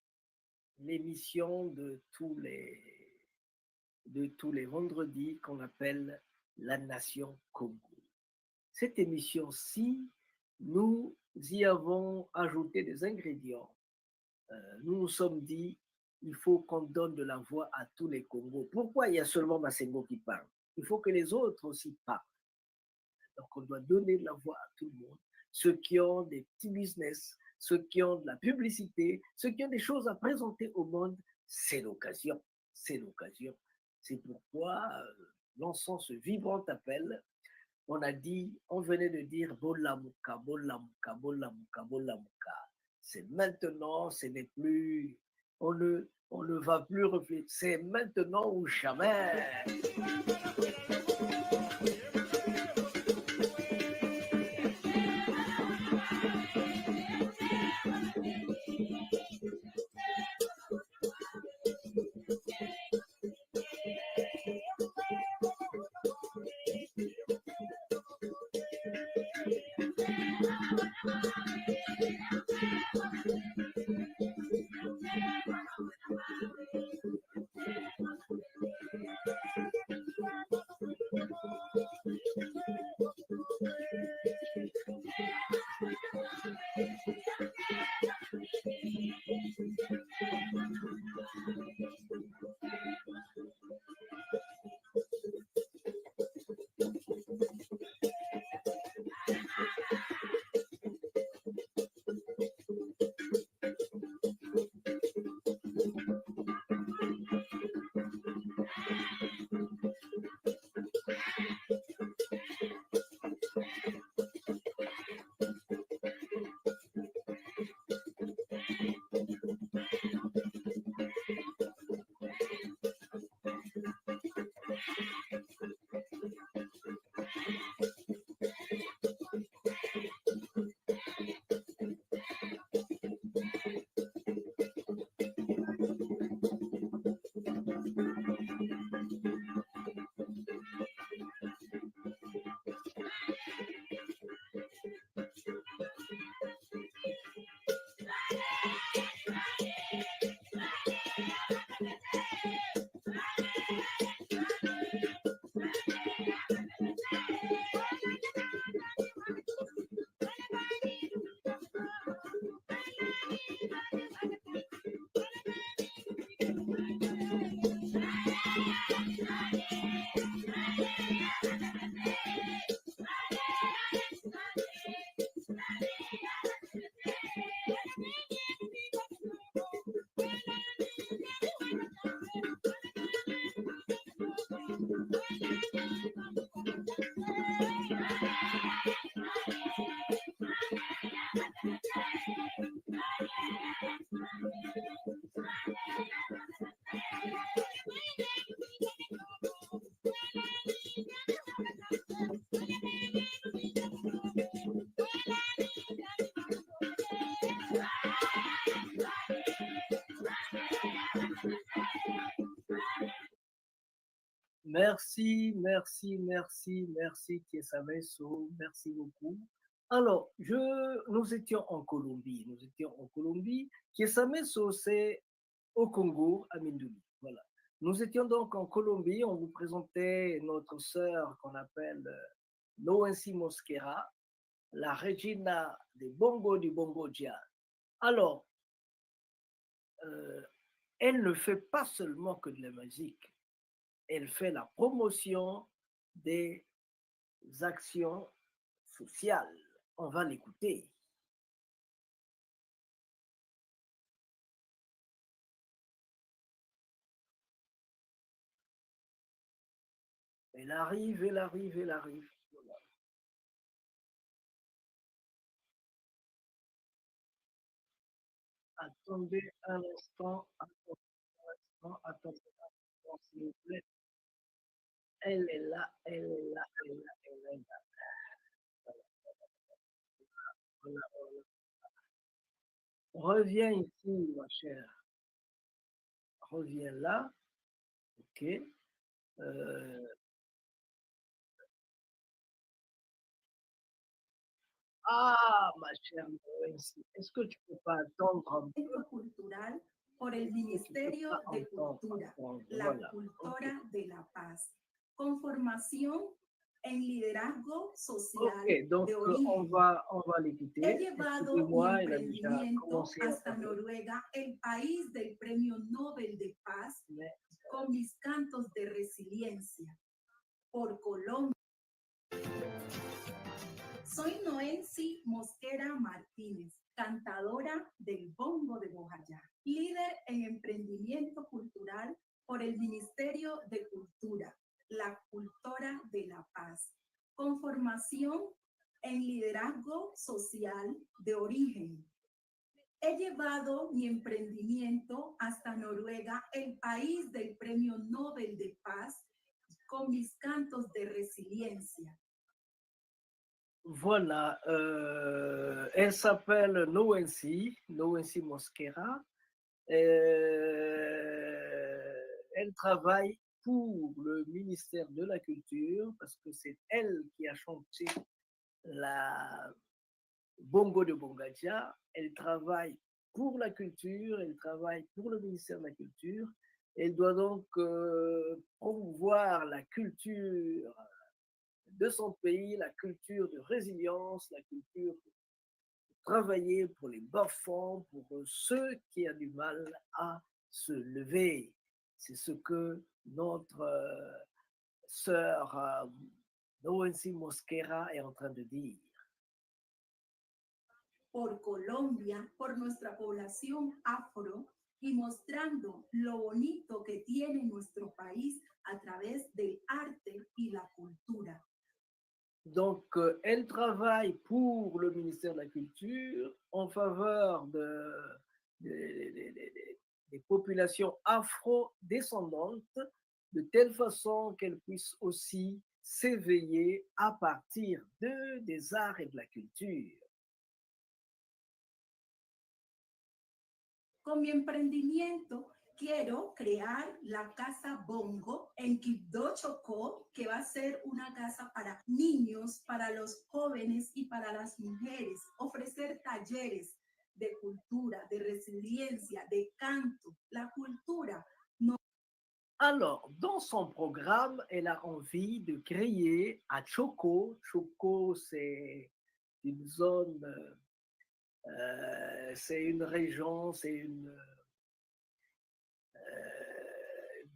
l'émission de tous les vendredis qu'on appelle La Nation Congo. Cette émission-ci, nous y avons ajouté des ingrédients. Nous nous sommes dit, il faut qu'on donne de la voix à tous les Congos. Pourquoi il y a seulement Massengo qui parle? Il faut que les autres aussi parlent. Donc, on doit donner de la voix à tout le monde. Ceux qui ont des petits business, ceux qui ont de la publicité, ceux qui ont des choses à présenter au monde, c'est l'occasion. C'est l'occasion. C'est pourquoi, lançant ce vibrant appel, on venait de dire Bolamuka, Bolamuka, Bolamuka, Bolamuka. C'est maintenant, ce n'est plus, on ne va plus réfléchir, c'est maintenant ou jamais. Merci, merci, merci, merci, Tiesameso, merci beaucoup. Alors, nous étions en Colombie, Tiesameso, c'est au Congo, à Mindouli. Voilà. Nous étions donc en Colombie, on vous présentait notre sœur qu'on appelle Noensi Mosquera, la Regina des Bongo du Bongo Jazz. Alors, elle ne fait pas seulement que de la musique, elle fait la promotion des actions sociales. On va l'écouter. Elle arrive, elle arrive, elle arrive. Voilà. Attendez un instant, attendez, s'il vous plaît. Elle est là, elle est là, elle est là, elle est là. Voilà, voilà. Reviens ici, ma chère. Reviens là. OK. Ah, ma chère Noël, est-ce que tu peux pas attendre un peu? Centro Cultural por el Tu peux Ministerio pas de entendre, Cultura, attendre. la Voilà. Cultora de la Paz, con formación en liderazgo social Ok, donc de on origen. va l'écouter. He llevado mi Excusez-moi, il a déjà emprendimiento commencé à hasta parler. Noruega, el país del Premio Nobel de Paz, Mais con mis cantos de resiliencia. Por Colombia. Soy Noensi Mosquera Martínez, cantadora del Bongo de Bojayá, líder en emprendimiento cultural por el Ministerio de Cultura, la Cultora de la Paz, con formación en liderazgo social de origen. He llevado mi emprendimiento hasta Noruega, el país del Premio Nobel de Paz, con mis cantos de resiliencia. voilà, elle s'appelle Noensi Mosquera. Elle travaille pour le ministère de la Culture parce que c'est elle qui a chanté la Bongo de Bongadja. Elle travaille pour la culture, elle travaille pour le ministère de la Culture. Elle doit donc promouvoir la culture de son pays, la culture de résilience, la culture de travailler pour les bas-fonds, pour ceux qui ont du mal à se lever. C'est ce que notre sœur Noensi Mosquera est en train de dire. Por Colombia, por nuestra población afro y mostrando lo bonito que tiene nuestro país a través del arte y la cultura. Donc, elle travaille pour le ministère de la Culture en faveur des populations afro-descendantes, de telle façon qu'elles puissent aussi s'éveiller à partir des arts et de la culture. Con mi emprendimiento quiero crear la casa Bongo en Quibdó, Chocó, que va a ser una casa para niños, para los jóvenes y para las mujeres, ofrecer talleres de cultura, de resiliencia, de canto, la cultura. No. Alors, dans son programme, elle a envie de créer à Choco. Choco, c'est une zone, c'est une région, c'est une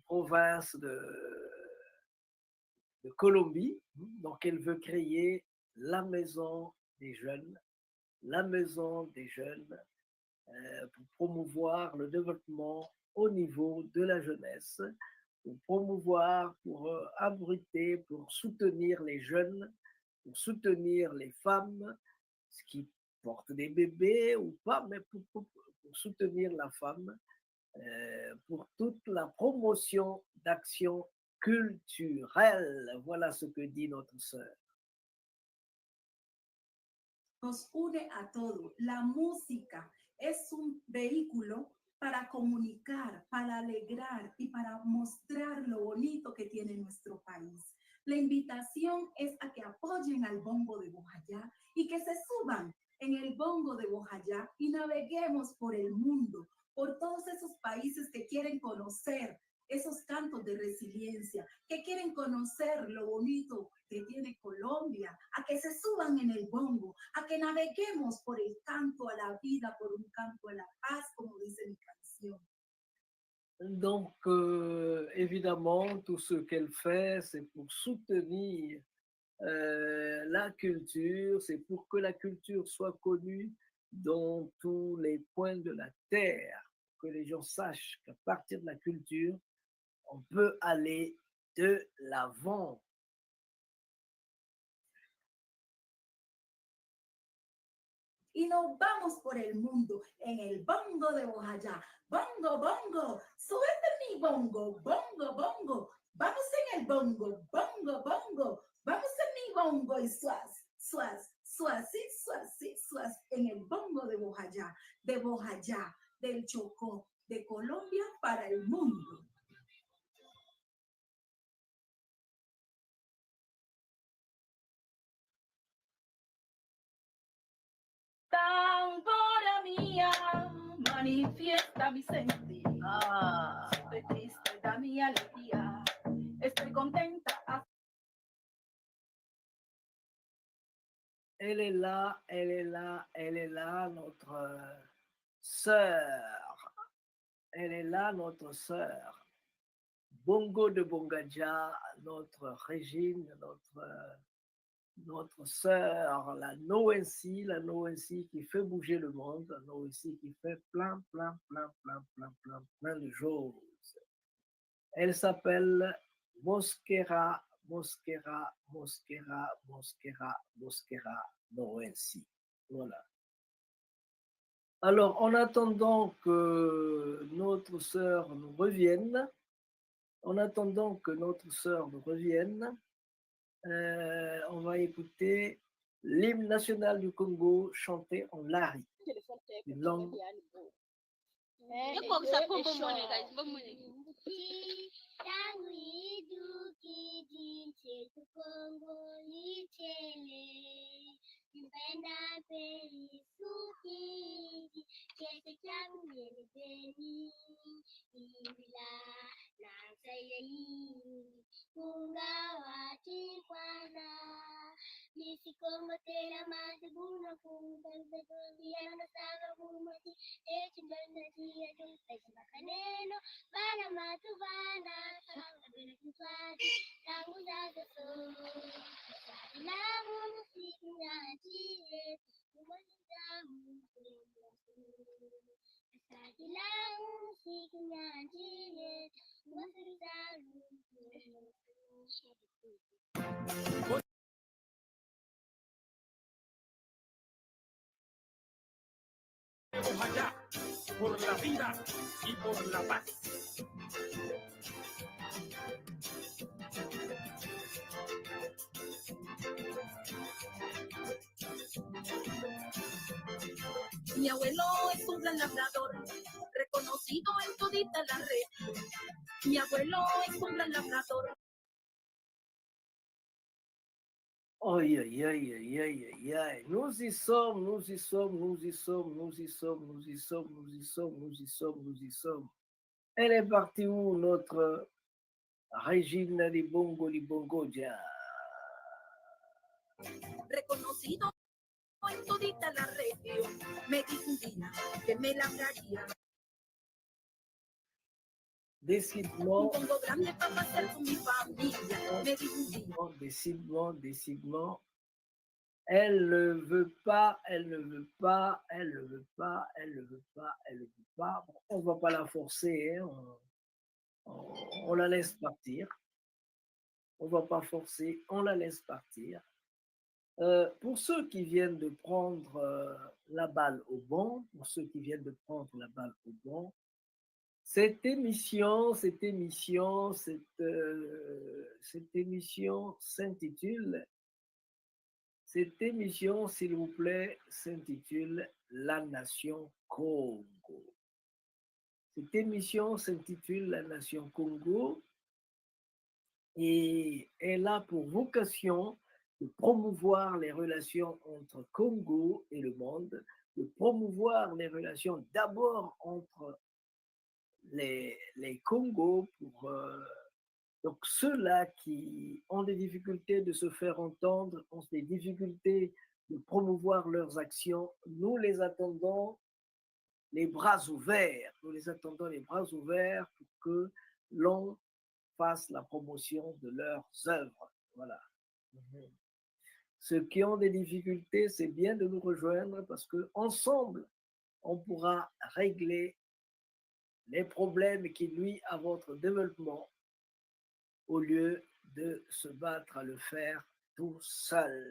province de Colombie. Donc, elle veut créer la maison des jeunes, pour promouvoir le développement au niveau de la jeunesse, pour promouvoir, pour abriter, pour soutenir les jeunes, pour soutenir les femmes qui portent des bébés ou pas, mais pour soutenir la femme, pour toute la promotion d'actions culturelles. Voilà ce que dit notre sœur. Nos une a todos. La música es un vehículo para comunicar, para alegrar y para mostrar lo bonito que tiene nuestro país. La invitación es a que apoyen al Bongo de Bojayá y que se suban en el Bongo de Bojayá y naveguemos por el mundo, por todos esos países que quieren conocer esos cantos de resiliencia, que quieren conocer lo bonito que tiene Colombia, a que se suban en el bongo, a que naveguemos por el canto a la vida, por un canto a la paz, como dice mi canción. Donc, évidemment, tout ce qu'elle fait, c'est pour soutenir la culture, c'est pour que la culture soit connue dans tous les coins de la terre, que les gens sachent qu'à partir de la culture, on peut aller de l'avant. Y nos vamos por el mundo en el bongo de Bojayá. Bongo, bongo, súbete mi bongo, bongo, bongo. Vamos en el bongo, bongo, bongo. Vamos en mi bongo y suaz, suaz, suazí, suazí, suaz. En el bongo de Bojayá, del Chocó, de Colombia para el mundo. Tambora mía, manifiesta mi sentir. Estoy triste, da mi alegría. Estoy contenta. Elle est là, elle est là, elle est là, notre sœur. Elle est là, notre sœur. Bongo de Bongadja, notre Régine, notre sœur, la Noensi qui fait bouger le monde, la Noensi qui fait plein de choses. Elle s'appelle Mosquera Noensi. Voilà. Alors, en attendant que notre sœur nous revienne, on va écouter l'hymne national du Congo chanté en Lari, une langue. Bojayá, por la vida y por la paz. Mi abuelo es un gran labrador, reconocido en todita la red. Mi abuelo es un gran labrador. Aïe, aïe, aïe, aïe, aïe, aïe, aïe. Nous y sommes. Elle est partie où, notre Régine di Bongo Dia? Reconocido en todita la región, me dijo un día que me labraría Décidément, un bongo grande para pasar con mi familia. Me dijo un día. décidément, elle ne veut pas. Bon, on ne va pas la forcer, hein, on la laisse partir. On ne va pas forcer, on la laisse partir. Pour ceux qui viennent de prendre la balle au bon, cette émission s'intitule, s'il vous plaît, s'intitule La Nation Congo. Cette émission s'intitule La Nation Congo et elle a pour vocation de promouvoir les relations entre Congo et le monde, de promouvoir les relations d'abord entre les Congos pour donc ceux-là qui ont des difficultés de se faire entendre, ont des difficultés de promouvoir leurs actions, nous les attendons les bras ouverts. Nous les attendons les bras ouverts pour que l'on fasse la promotion de leurs œuvres. Voilà. Ceux qui ont des difficultés, c'est bien de nous rejoindre parce qu'ensemble, on pourra régler les problèmes qui nuisent à votre développement au lieu de se battre à le faire tout seul.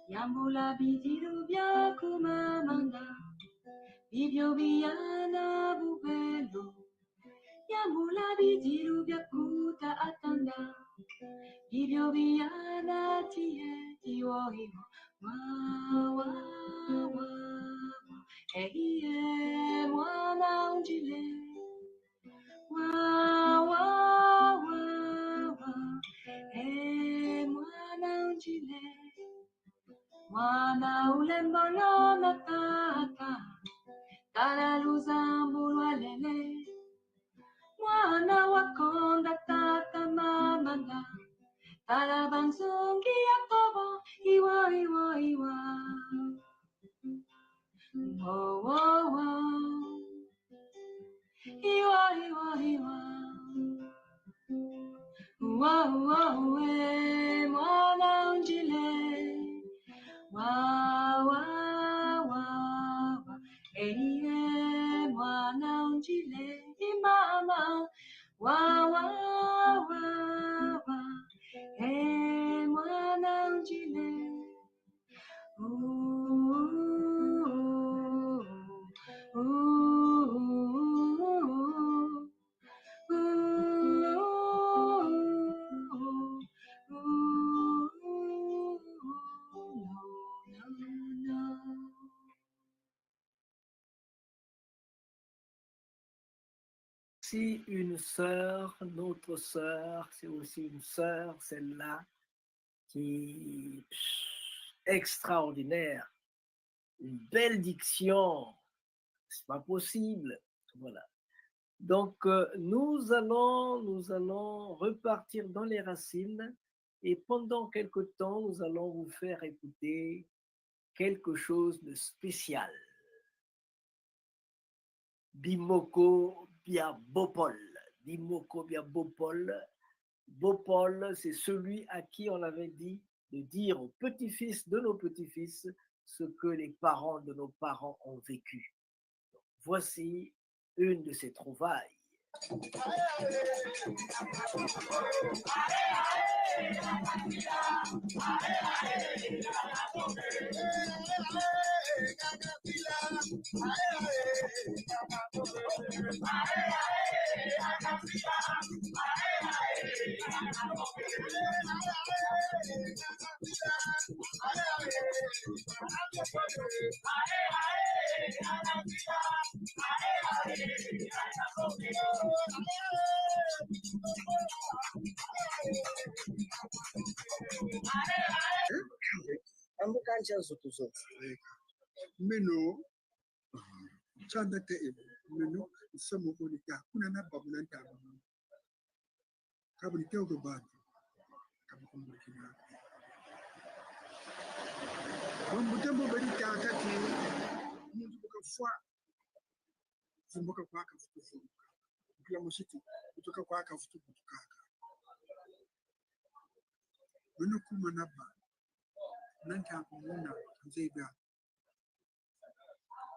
Yambula bidiru bya kumamanda, bibyo biyana bubelo. Yambula bidiru bya kuta atanda, bibyo biyana tiye iwo iwo. Wa wa, ehiye mwana unjile. Wa, mwana unjile. Mwana ulembolo na tata, talaluza mbulwa lele. Mwana wakonda tata mamanda, talabanzungi yakobo, iwa iwa iwa. Wo wo wo, iwa iwa iwa. Wo wo we, mwana unjile. Wa wa wa wa, ehiye mwana unjile imama. Wa wa wa wa, mwana unjile. Si une sœur, notre sœur, c'est aussi une sœur, celle-là, qui est extraordinaire, une belle diction, c'est pas possible, voilà. Donc nous allons repartir dans les racines et pendant quelque temps, nous allons vous faire écouter quelque chose de spécial. Bimoko Bia Bopol. Bimoko Bia Bopol. Bopol, c'est celui à qui on avait dit de dire aux petits-fils de nos petits-fils ce que les parents de nos parents ont vécu. Donc, voici une de ces trouvailles. Meno chanda te meno samo bonita kuna na babulanta kabri te do ba kabukumbu kina mambo tembo berita kati mundu buka fwa zimboka kwa ka futu kila mshiti kutoka kwa ka futu kaka meno kuma na ba nan ta kumuna zai ga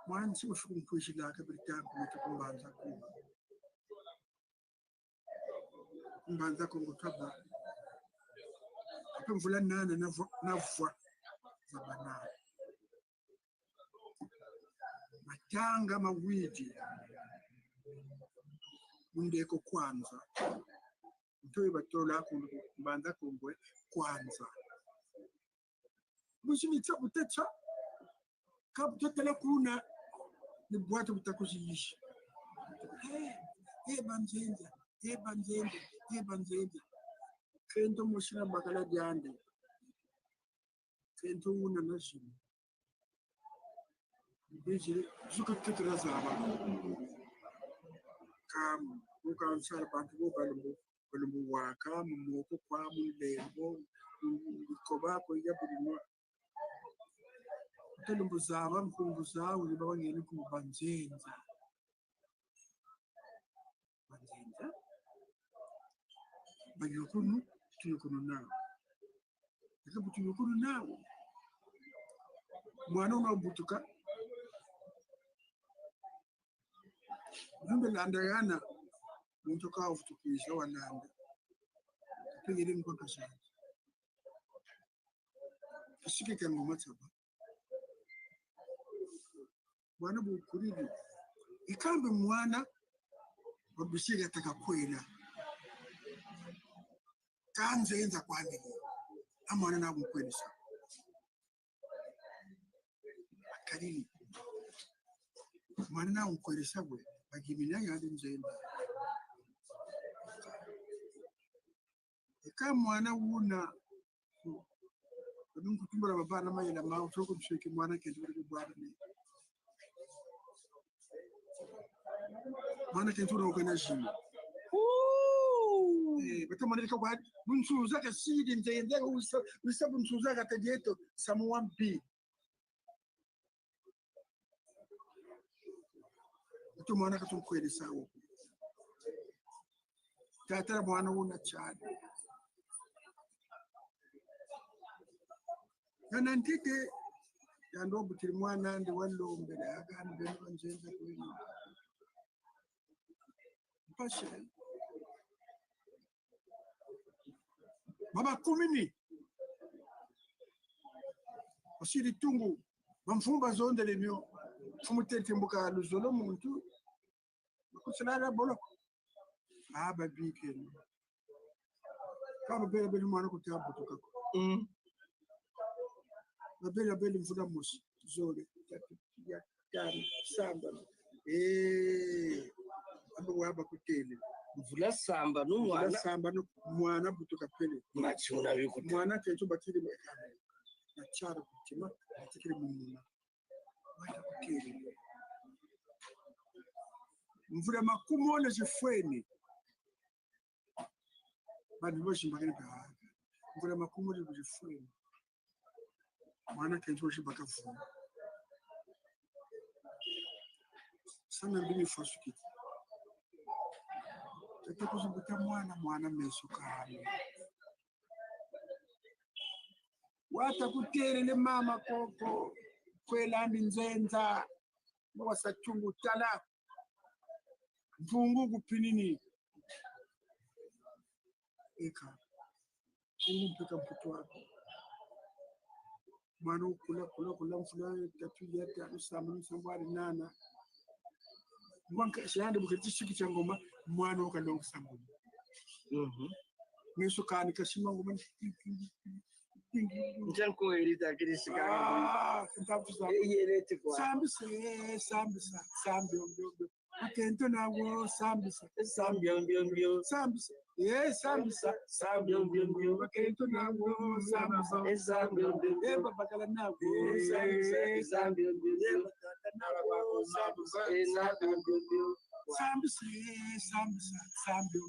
Mwana si ufika mkwishila kabirita kumeta kumbanza Kongo. Kumbanza Kongo kaba. Ape mvula nana na vwa za banana. Matanga mawidi. Mundeko kwanza. Mtoe batola kumbanza Kongo kwanza. Mushini tsabu tetsa. Kabu tetela kuna ni bwata butakuzilisha. Banzenza. Kento mushina bakala jande. Kento una nashini. Bejire zuka tetela zaba. Kam ukansara bantu balumbu waka mumoko kwa mulembo koba ko yabulimo. Telumbu zaba mkungu zawo libawangeni kubanzenza. Banzenza. Bagirukunu tuyukunu nawo. Ekabu tuyukunu nawo. Mwana unabutuka. Nunga landa yana. Muntoka ufutukisha walanda. Pengine mkoto sana. Kisike kangu mataba. Mwana bukuriri. Ikambe mwana wabishiri ataka kwela. Kanzenza kwani. Amwana na mkwelisa. Akariri. Mwana na mkwelisa we. Bagimina yandi nzenza. Ika mwana wuna. Nungu kutumbura babana mayela mao. Toko mshiki mwana kentu bwana ni. Mwana kentu na ukana jimi. Bata manelika kwa bunsuza ka sidi nzenza usa bunsuza ka tajeto samuampi. Ito mwana katumkweli sawo. Tatara mwana wuna chadi. Nanantike yando butiri mwana ndi wallo mbele agani beno nzenza kweli. Pashe. Baba kumini. Osiri tungu. Mamfumba zonde lemyo. Fumutete mbuka luzolo muntu. Makusilala bolo. Babike. Kama bele mwana kutabu tukako. Bele mfuda musi. Zole. Ya tani. Samba. Ando waba kutele. Mvula samba no mwana butuka pele. Machuna bikuta. Mwana kencho batiri mekana. Na chara kutima batikire mumuna. Wata kutele. Mvula makumone zifweni. Badi boshi mbakani kahaga. Mvula makumone zifweni. Mwana kencho shibaka funi. Sana mbini fosukiti. Tete kuzibuta mwana meso kame. Wata kuterele mama koko. Kwelandi nzenza. Mwasa chungu tala. Mfungu kupinini. Eka. Mpeka mputu wako. Mwana kula mfula tatu yete alusamu sambwari nana. Mwanka shande bukati shiki changoma mwana ukalo sambu. Meso kani kashima ngoma Njanko elita kirishika. Yelete kwa. Sambi Akento na wo sambisa. Sambio. Sambisa. Yes, sambisa. Sambio. Akento na wo sambisa. Sambio. Eba bakala na wo sambisa. Sambio. Eba tata na wo sambisa. Sambisa. Sambio.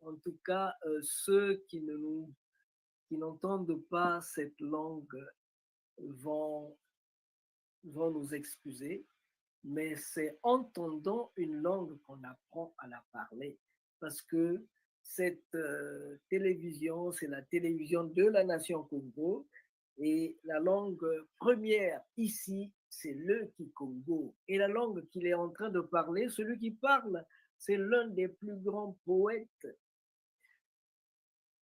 En tout cas, ceux qui n'entendent pas cette langue vont nous excuser, mais c'est en entendant une langue qu'on apprend à la parler, parce que cette télévision, c'est la télévision de la nation Congo. Et la langue première ici, c'est le Kikongo. Et la langue qu'il est en train de parler, celui qui parle, c'est l'un des plus grands poètes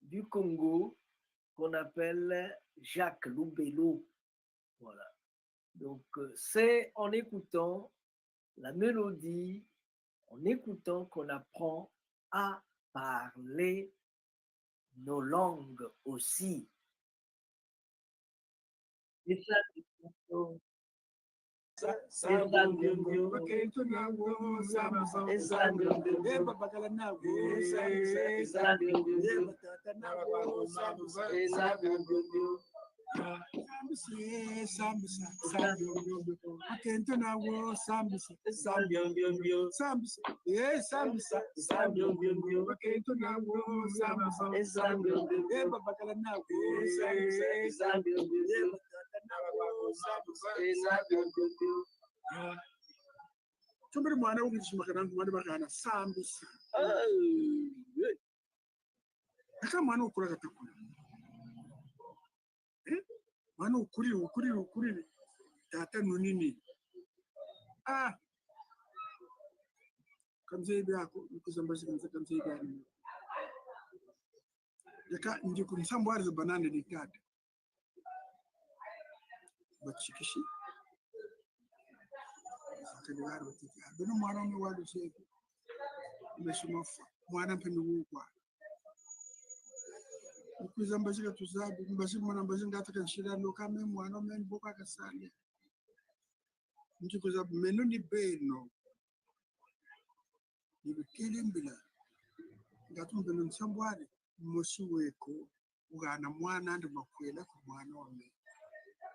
du Congo qu'on appelle Jacques Lubelo. Voilà. Donc, c'est en écoutant la mélodie, en écoutant qu'on apprend à parler nos langues aussi. Et ça, Somebody mwana ukishimaka mwana bakana sambisa. Aka mwana ukura katakuna. Mwana ukuri tata nunini. Kamzebe yako ukuzambashi kamzebe yako. Yaka nje kumsambwari za banana ni tata. Bachikishi. Bino mwana mwe wadu sheku imeshumafa mwana mpeni wukwa ukuza mbashika tuzabi mbashika mwana mbashika ngataka nshira lokame mwana mweni boka kasane mchikuza menu ni beno nibikele mbila ngatu mbeno nsambwari mmoshi weko ugana mwana andi makwela ku mwana wame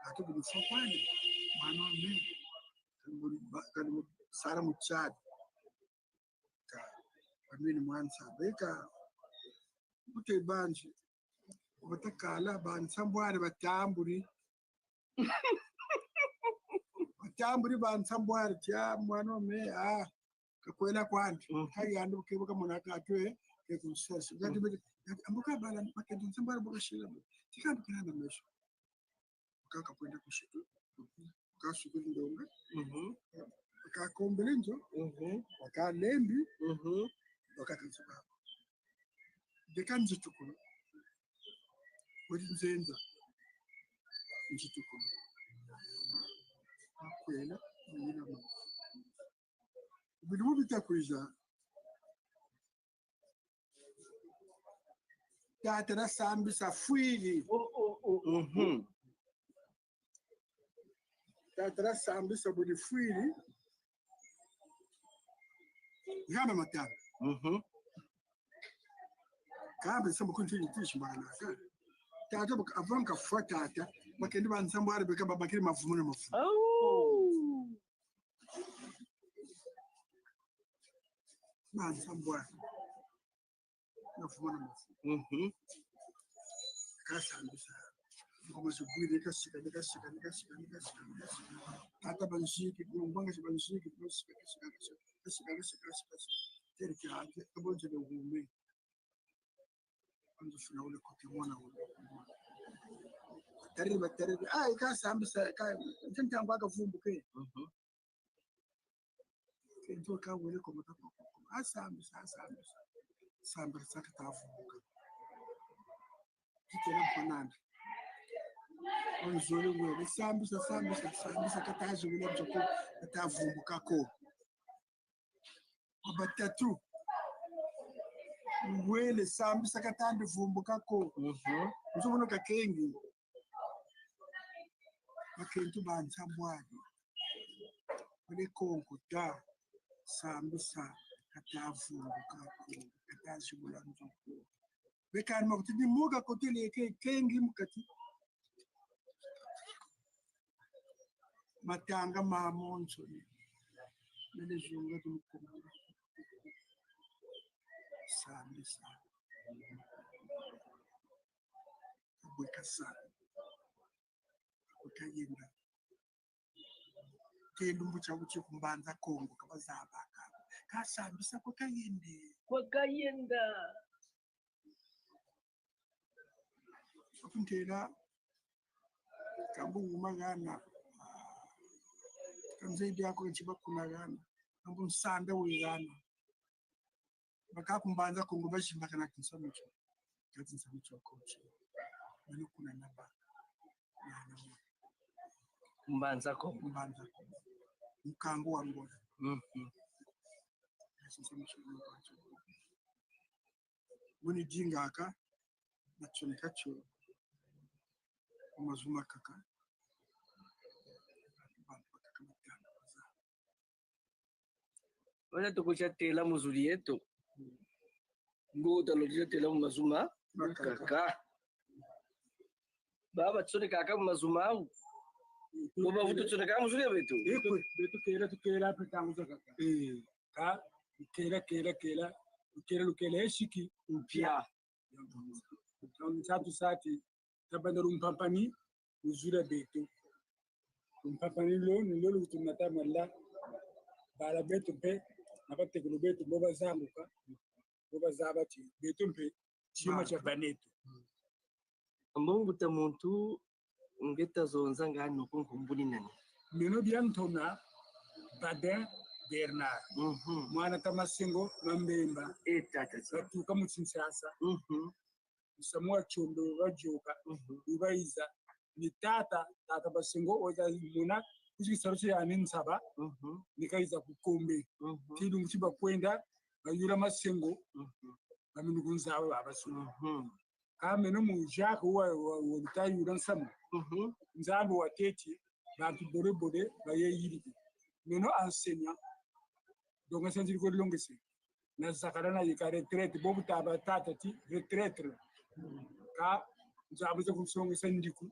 ngatu binufa kwani mwana wame kan sara muchad ka amini mwansa beka mute banji batakala ban sambware batamburi ban sambware tia mwana me kakwela kwanti hari andu kebuka monaka atwe ke kunsasa ngati bete ambuka bala paketi sambware boka shila tikandi kana mesho kaka kwenda kushitu kashukuru ndonga kakombelenjo wakalembi wakakansuka dekanjitukulu nzenza njitukulu akwela nyina mama bidu bitakuiza tatara sambisa fuili tatara sambisa budi fuili yama mataba kabe samba kunti tishi mbana ka tata baka avanka fatata bakendi bansambware beka babakiri mavumo na mavumo bansambware mavumo na mavumo kasambisa ngoma zibwire kasika tata banshiki ngomba banshiki kasika tereke haje abonje de ngume anzo funa ule kote mwana ule tariba ikasambisa ka ntantanga akavumbuke kento kawele ko mutako asambisa sambisa sakatavumbuka kitela mfanana onzole ngwe sambisa kataje ule mjoko atavumbuka ko abatatu ngwele sambisa katandi vumbuka ko nzobono kakengi bakentu bansambwani ole konko ta sambisa katavumbuka ko katashibula nzoko bekani makutini muga kotele kengi mukati matanga mamonzo nele junga tumukomora sambisa abwekasa kutayenda kendo mbucha buchi kumbanza Kongo kabazabaka kasambisa kwakayenda akuntela kabungu magana kanzaidi yako chibakunagana ambu nsanda wegana bakakumbanza kungu bashimba kana kinsamucho katinsamucho kochi bano kuna naba Mbanza ko mkango wa ngoza muni jingaka nachoneka cho mazuma kaka wala tukuchatela muzuri yetu nguta lojatela mazuma kaka baba tsone kaka mazuma au Boba vuto tsoneka muzuri betu. Betu kera petanguza kaka. Ka kera lukele eshiki mpya. Satu sati tabanda rumpapani muzuri betu. Rumpapani lo lutunata malla bala betu pe napate kulo betu boba zambuka boba zabati betu pe chima cha banetu. Ambongo tamuntu ngeta zonza ngano kunkumbuni nani meno biantona Badin Bernard mwana tamasengo mambemba etata batuka mu Kinshasa Samuel Chombe bajoka ibaiza ni tata basengo oza muna kuchikisaro cha nsaba nikaiza kukombe tidu mchiba kwenda bayura masengo baminugunzawe abasu kame no mu Jacques wa utayura nsamu nzambo wateti bantu bore bayeyiri meno enseignant donc senjiri ko longese na zakarana yika retraite bobu taba tatati retraite ka nzambo zo kusonga sendiku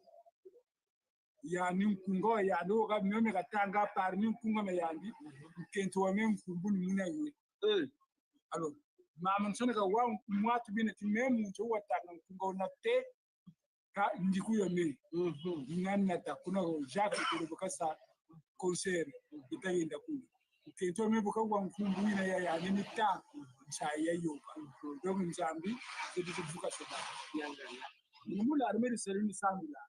ya ninkungo ya do ga meme katanga par ninkunga me yandi kento wa meme kumbuni muna ye alors mama nsone ka wa mwatu bine timemu to watanga kungo na te ka ndiku yo me nganna ta kuna Jacques ko kasa concert itayenda kule kento me buka wa nkumbu ina ya ni ta cha yayo donc nzambi zedi kuvuka soba yanga mumula armeri serini samula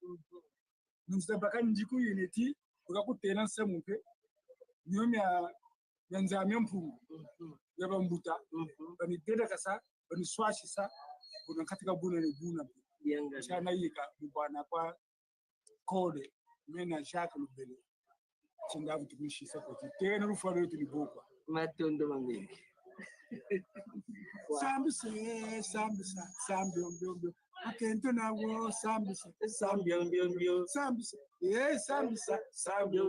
nzabaka ndiku yineti buka kutena nsemumpe nyomi ya nzambi mpungu yaba mbuta bani deda kasa bani swashisa kuna katika buna ni buna yanga chana yika bwana kwa kode mena Jacques Lubele chindavu tukushisa kuti tena rufaro tulibokwa matondo mangi sambisa akento nawo sambisa sambio sambisa sambio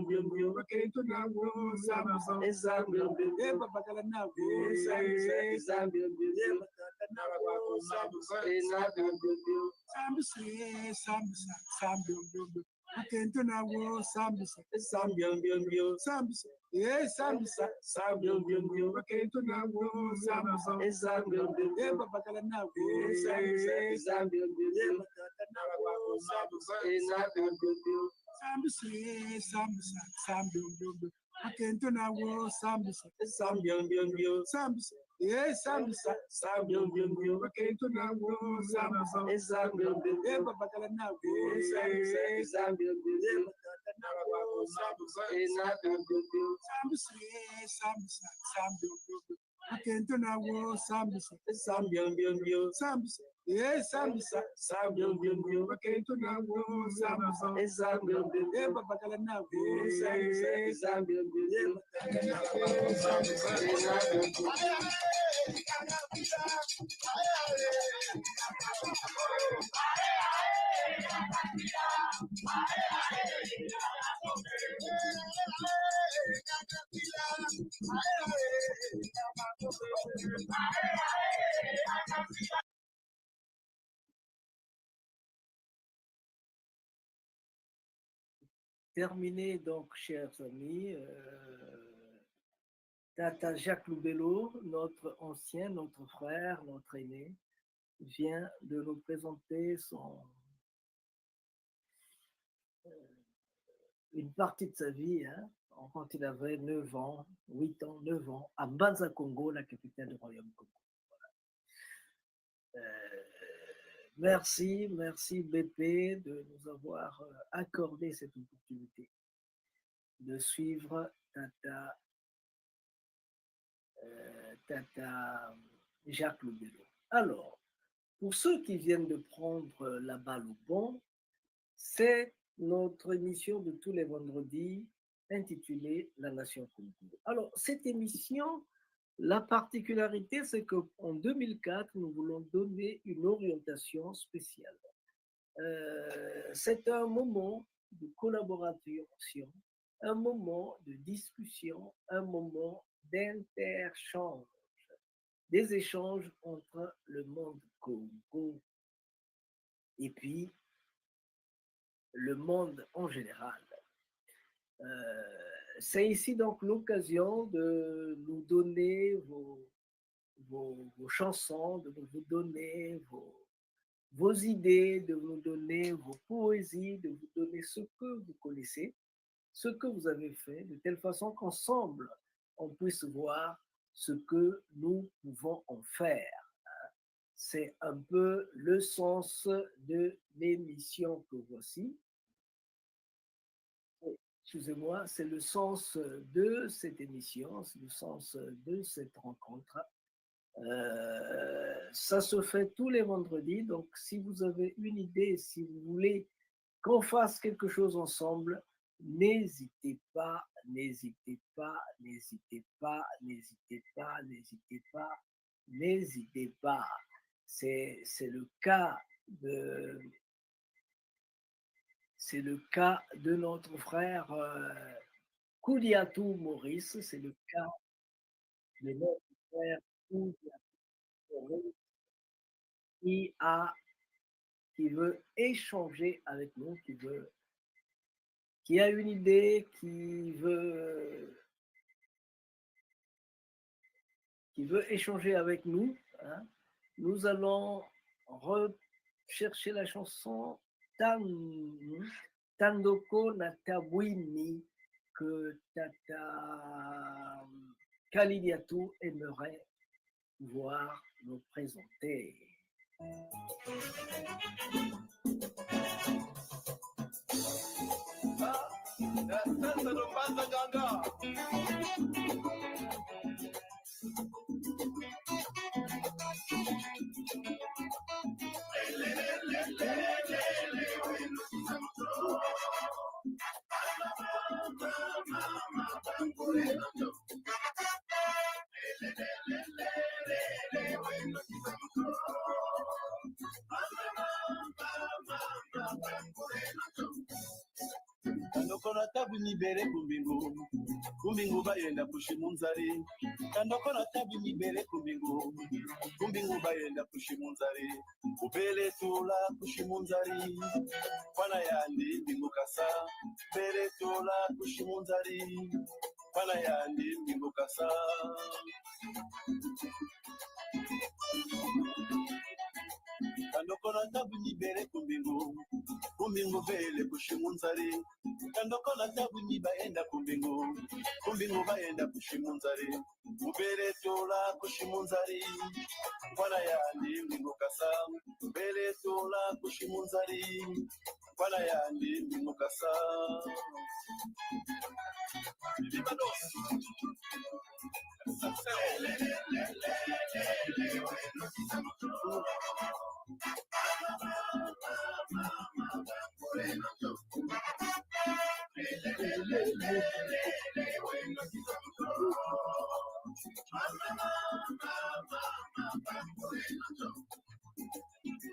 akento nawo sambisa sambio babakala nawo sambio nawa kwa sambisa akento nawo sambisa sambio sambisa akento nawo sambisa sambio babakala nawo sambio nawa kwa sambisa akento nawo sambisa sambio sambisa akento nawo sambisa babakala nawo sambio nawa kwa sambisa akento nawo sambisa sambio sambisa akento nawo sambisa babakala nawo Terminé donc, chers amis, Tata Jacques Loubello, notre ancien, notre frère, notre aîné, vient de nous présenter une partie de sa vie, quand il avait 9 ans, 8 ans, 9 ans, à Banza Congo, la capitale du Royaume Congo. Merci BP de nous avoir accordé cette opportunité de suivre Tata Jacques Lobelo. Alors, pour ceux qui viennent de prendre la balle au bon, c'est notre émission de tous les vendredis intitulée La Nation Congo. Alors, cette émission, la particularité, c'est qu'en 2004, nous voulons donner une orientation spéciale. C'est un moment de collaboration, un moment de discussion, un moment d'interchange, des échanges entre le monde Congo et puis le monde en général. C'est ici donc l'occasion de nous donner vos chansons, de vous donner vos idées, de vous donner vos poésies, de vous donner ce que vous connaissez, ce que vous avez fait, de telle façon qu'ensemble, on puisse voir ce que nous pouvons en faire. C'est un peu le sens de l'émission que voici. Excusez-moi, c'est le sens de cette émission, c'est le sens de cette rencontre. Ça se fait tous les vendredis, donc si vous avez une idée, si vous voulez qu'on fasse quelque chose ensemble, n'hésitez pas, n'hésitez pas, n'hésitez pas, n'hésitez pas, n'hésitez pas, n'hésitez pas. C'est le cas de... C'est le cas de notre frère Kouliatou Maurice, c'est le cas de notre frère Kouliatou Maurice qui veut échanger avec nous, qui a une idée, qui veut échanger avec nous. Hein. Nous allons rechercher la chanson Tandoko Natabwini que Tata Kalidiatou aimerait pouvoir nous présenter. Kandokona tabu nibere kumbingu bayenda kushimunzari. Kandokona tabu nibere kumbingu bayenda kushimunzari. Ubele tula kushimunzari. Pana yandi mbingu kasa. Bele tula kushimunzari. Pana yandi mbingu kasa. Kandokona tabu nibere kumbingu vele kushimunzari. Kandokona tabu nibaenda kumbingu baenda kushimunzari. Ubere tola kushimunzari. Kwana yandi mbingu kasa. Ubere tola kushimunzari. Kwana yandi mbingu kasa. Vivados.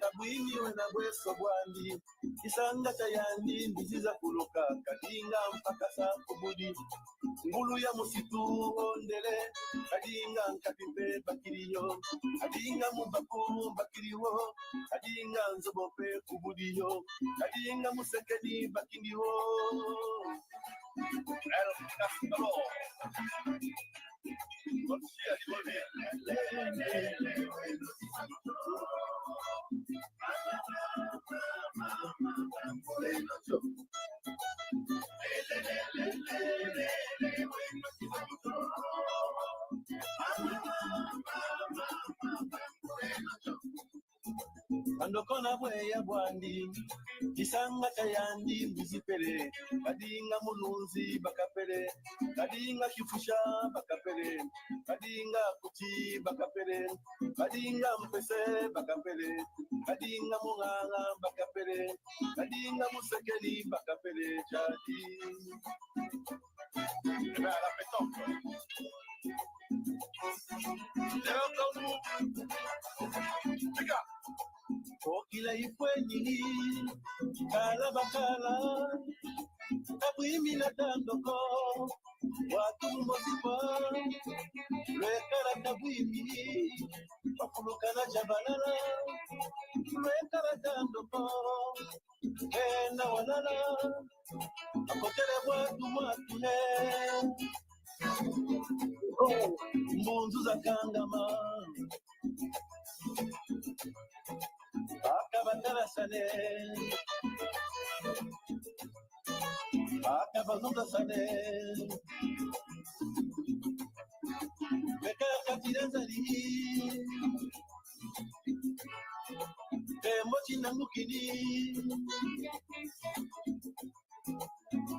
Tabwini wena bweso bwandi isanga tayandi ndiziza kuloka kadinga mpaka saa kubudi ngulu ya musitu ondele kadinga nkapimbe bakiriyo kadinga mubakuru bakiriwo kadinga nzobope kubudiyo kadinga musekedi bakindiwo tandokona bweya bwandi kisanga tayandi mbizipere kadinga mulunzi bakapere kadinga kifusha bakapere kadinga kuti bakapere kadinga mpese bakapere kadinga munganga bakapere kadinga musekeli bakapere chati la pétanque okila ifwenyini kala bakala kabwimila tandoko watu mosipa lwekala kabwimini bakulukana jabalala lwekala tandoko enda walala akotele bwatu mwatune mbunzu za kangama akabatarasane akabazundasane bekakatirezali emochinangukini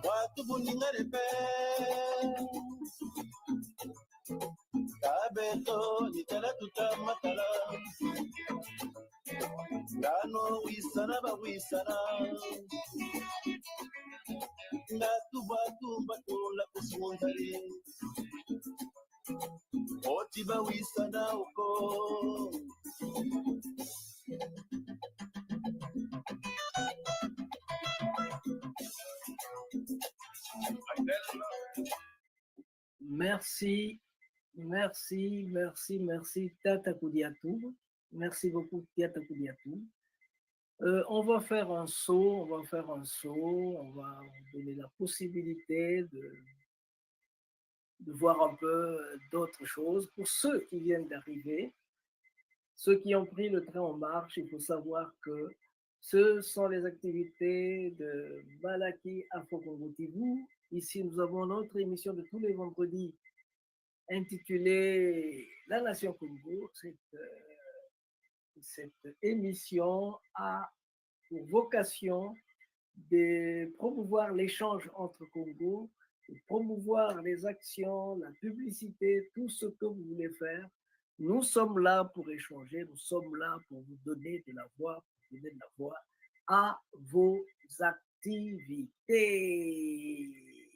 watu buningarepe kabeto nitala tutamatala ngano wisana bawisana ngatubatumbatula kusunzali oti bawisana uko Merci, merci, merci, merci Tata Koudiatou. Merci beaucoup Tata Koudiatou. On va faire un saut, on va donner la possibilité de voir un peu d'autres choses. Pour ceux qui viennent d'arriver, ceux qui ont pris le train en marche, il faut savoir que ce sont les activités de Malaki Afro-Congo-Tivou. Ici, nous avons notre émission de tous les vendredis intitulée La Nation Congo. Cette émission a pour vocation de promouvoir l'échange entre Congo, de promouvoir les actions, la publicité, tout ce que vous voulez faire. Nous sommes là pour échanger, nous sommes là pour vous donner de la voix, à vos activités.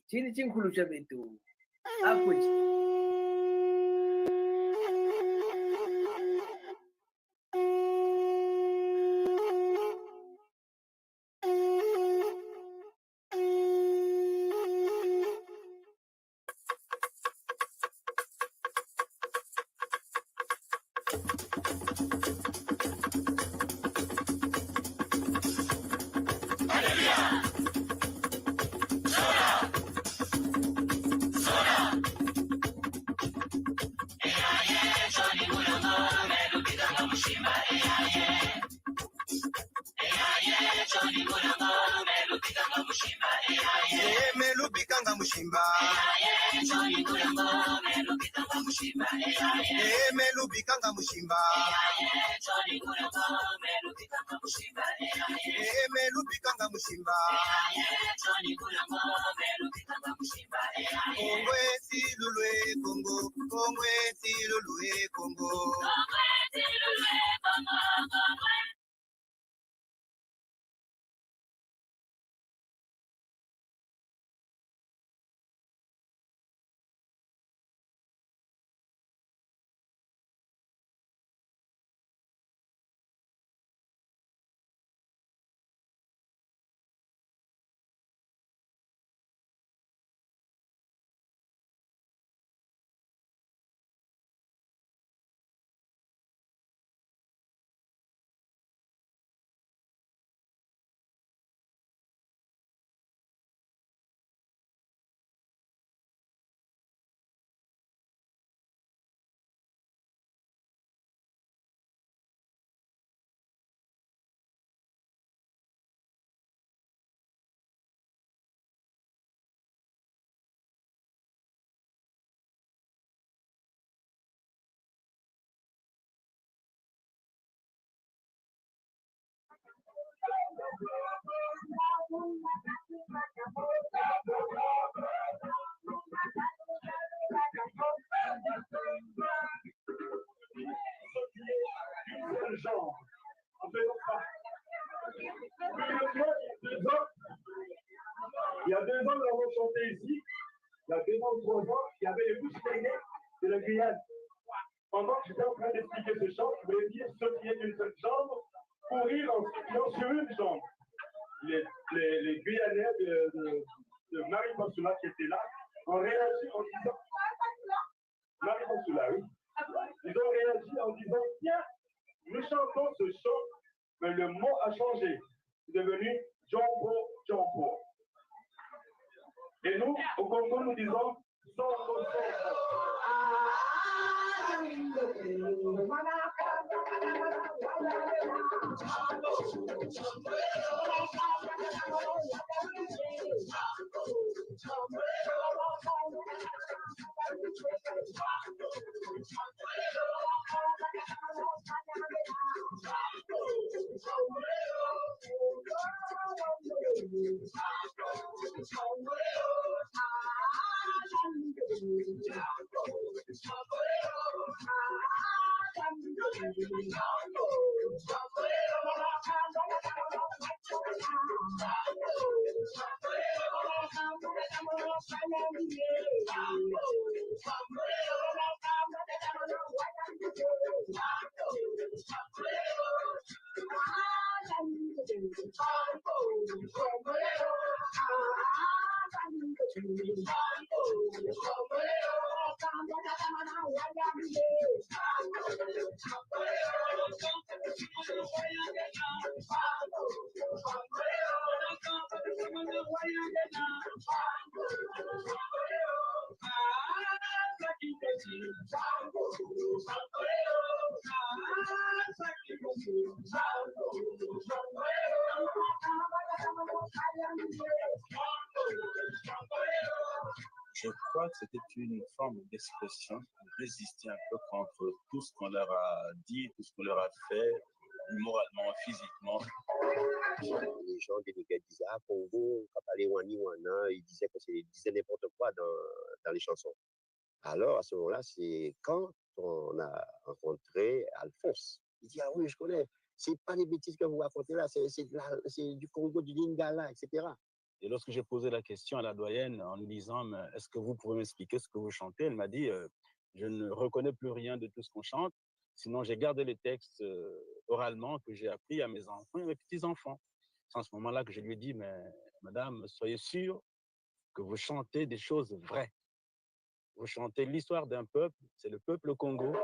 Chini chinkulu chabetu. Melubikanga mushimba melubikanga mushimba melubikanga mushimba Kongwe silulwe Kongo Kongwe silulwe Kongo seul genre. En faisant ça. Il y a 2 ans, nous avons chanté ici. Il y a 2 ans, 3 ans, il y avait les bouches fermées de la Guyane. Pendant que j'étais en train d'expliquer ce chant, je voulais dire ceux qui est d'une seule jambe, courir en s'appuyant sur une jambe. Les Guyanais de Marie Consoula qui étaient là ont réagi en disant Marie Consoula, oui. Ils ont réagi en disant tiens, nous chantons ce chant, mais le mot a changé. C'est devenu Jombo Jombo. Et nous, au Congo, nous disons Songo Songo. Je crois que c'était une forme d'expression pour résister un peu contre tout ce qu'on leur a dit, tout ce qu'on leur a fait, moralement, physiquement. Les gens des Nigériens disaient ah Congo, Kapale Wani Wana, ils disaient que ils disaient n'importe quoi dans les chansons. Alors à ce moment-là, c'est quand on a rencontré Alphonse. Il dit ah oui, je connais. C'est pas des bêtises que vous racontez là, c'est du Congo, du Lingala, etc. Et lorsque j'ai posé la question à la doyenne en lui disant « Est-ce que vous pouvez m'expliquer ce que vous chantez ?» Elle m'a dit « Je ne reconnais plus rien de tout ce qu'on chante, sinon j'ai gardé les textes oralement que j'ai appris à mes enfants et à mes petits-enfants. » C'est à ce moment-là que je lui ai dit « Mais madame, soyez sûre que vous chantez des choses vraies. Vous chantez l'histoire d'un peuple, c'est le peuple Congo. »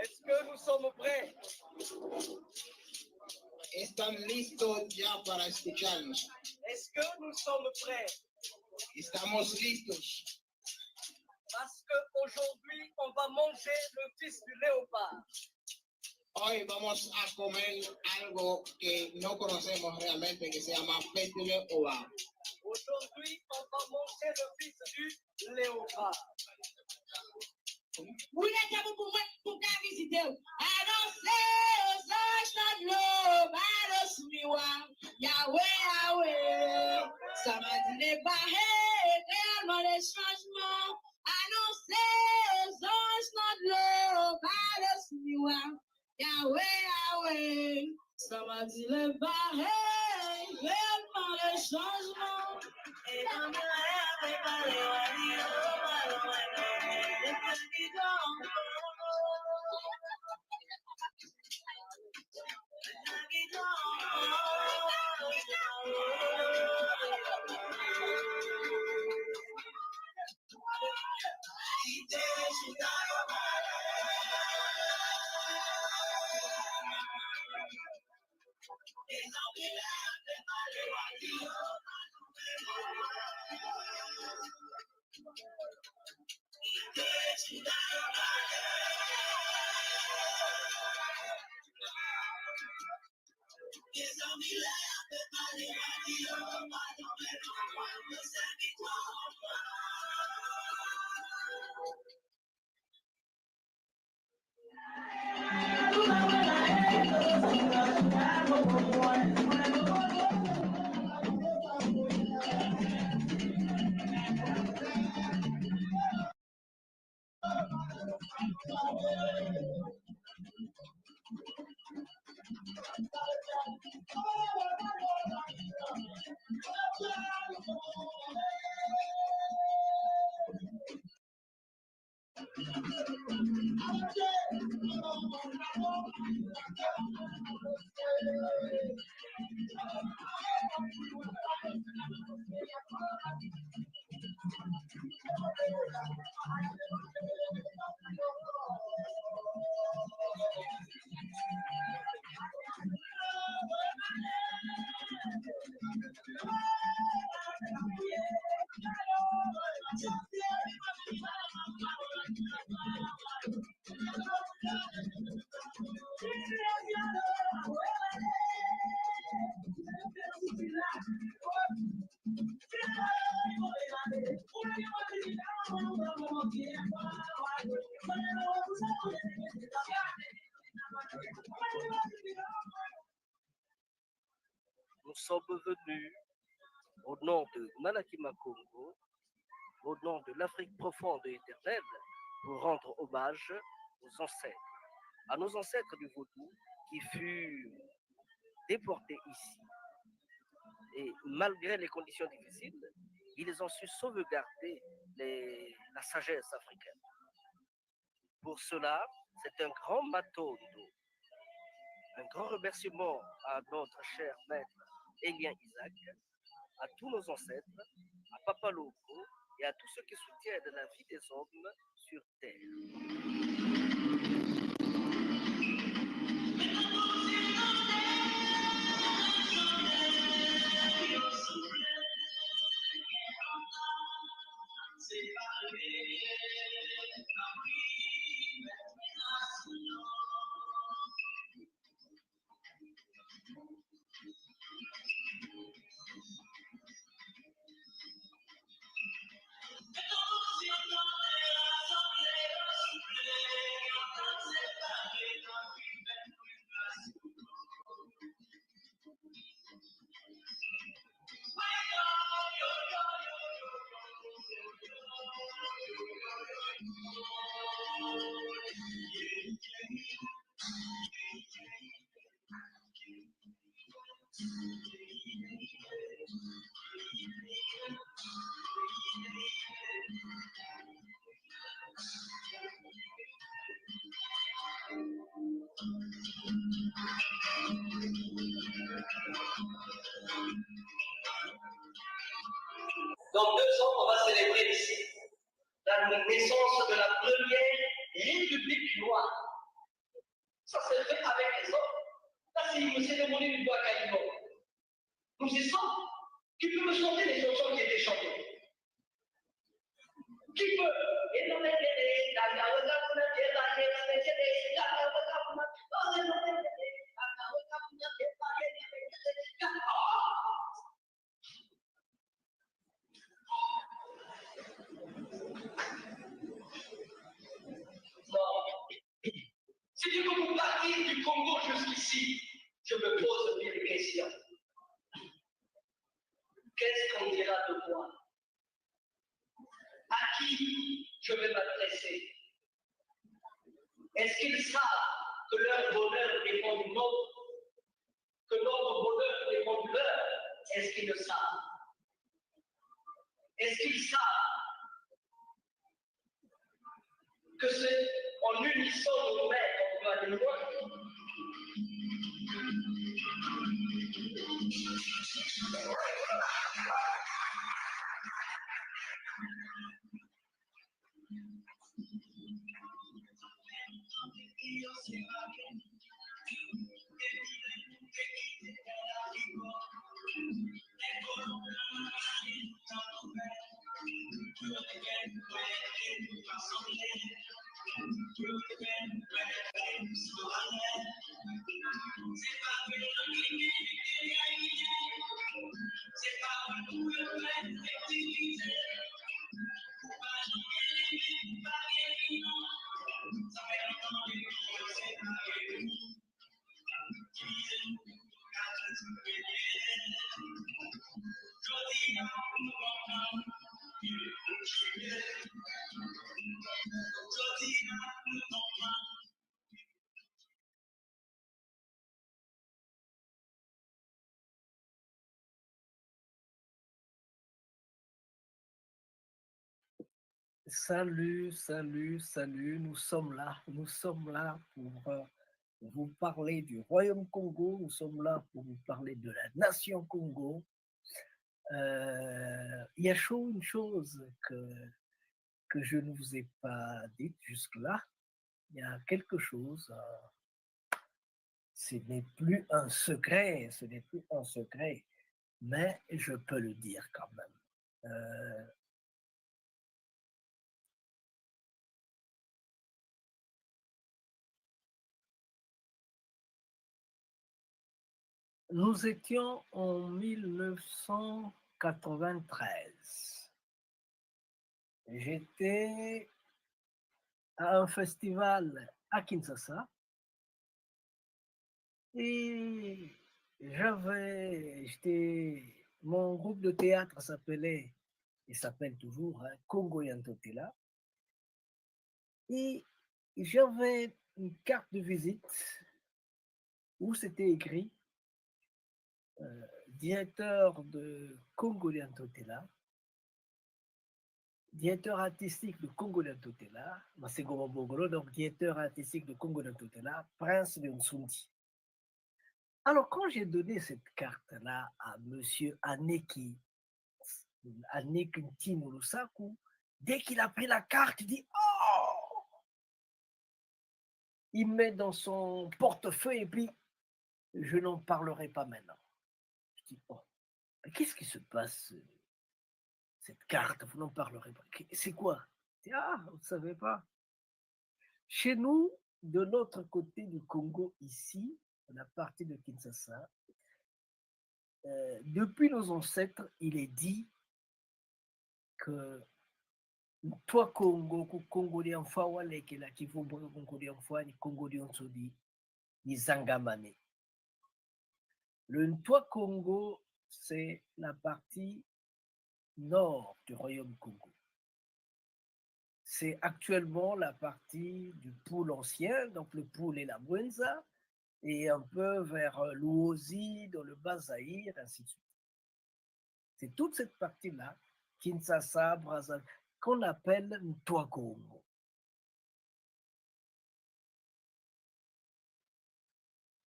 Est-ce que nous sommes prêts? ¿Están listos ya para escucharnos? Est-ce que nous sommes prêts? Estamos listos. Parce qu'aujourd'hui, on va manger le fils du léopard. Hoy vamos a comer algo que no conocemos realmente, que se llama pétule ova. Aujourd'hui, on va manger le fils du léopard. Oui, pour visiter. I don't say, such not love, I don't see one. Yahweh, Yahweh. Ça m'a dit les barrés, réellement les changements. I don't say, such not love, I don't see one. Yahweh, Yahweh. Ça m'a dit les barrés, réellement les changements. Et dans mes rêves, Nous sommes venus au nom de Malakima Congo, au nom de l'Afrique profonde et éternelle, pour rendre hommage aux ancêtres, à nos ancêtres du Vaudou qui furent déportés ici. Et malgré les conditions difficiles, ils ont su sauvegarder la sagesse africaine. Pour cela, c'est un grand matondo, un grand remerciement à notre cher maître Elien Isaac, à tous nos ancêtres, à Papa Loco et à tous ceux qui soutiennent la vie des hommes sur terre. Dans 2 ans, on va célébrer ici la naissance de la première République noire. Ça se fait avec les autres. Là, si M. Demoni ne doit qu'à nous y sommes. Qui peut me chanter les chansons qui étaient chantées? Qui peut? Si tu veux vous partir du Congo jusqu'ici, je me pose mille questions. Qu'est-ce qu'on dira de moi? À qui je vais m'adresser? Est-ce qu'ils savent que leur bonheur dépend du nôtre? Que notre bonheur dépend du leur? Est-ce qu'ils le savent? Est-ce qu'ils savent que c'est en unissant nos mains qu'on peut aller loin? Salut, salut, salut, nous sommes là pour vous parler du Royaume Congo, nous sommes là pour vous parler de la nation Congo. Il y a une chose que je ne vous ai pas dite jusque-là, il y a quelque chose, ce n'est plus un secret, mais je peux le dire quand même. Nous étions en 1993. J'étais à un festival à Kinshasa et mon groupe de théâtre s'appelait, et s'appelle toujours, Congo Yantotela. Et j'avais une carte de visite où c'était écrit directeur de Congo Yantotela, directeur artistique de Congo Yantotela, Masego Bogolo, donc directeur artistique de Congo Yantotela, Prince de Nsundi. Alors, quand j'ai donné cette carte-là à M. Aneki Ntino-Lusaku, dès qu'il a pris la carte, il dit « Oh !» Il met dans son portefeuille et puis « Je n'en parlerai pas maintenant. » Je dis « Oh, mais qu'est-ce qui se passe ? Cette carte, vous n'en parlerez pas. C'est quoi ? » Je dis « Ah, vous ne savez pas. Chez nous, de l'autre côté du Congo, ici, la partie de Kinshasa, depuis nos ancêtres, il est dit que toi Congo, Congo di Amfawa, la Kivumbwe, Congo di Amfawa, ni Congo di Onsodi, ni Zangamane. Le Ntwa Congo, c'est la partie nord du royaume Congo. C'est actuellement la partie du Poul ancien, donc le Poul et la Bwenza, et un peu vers l'Uozi, dans le Bas-Zaïre, ainsi de suite. C'est toute cette partie-là, Kinshasa, Brazzaville, qu'on appelle Ntwa Congo.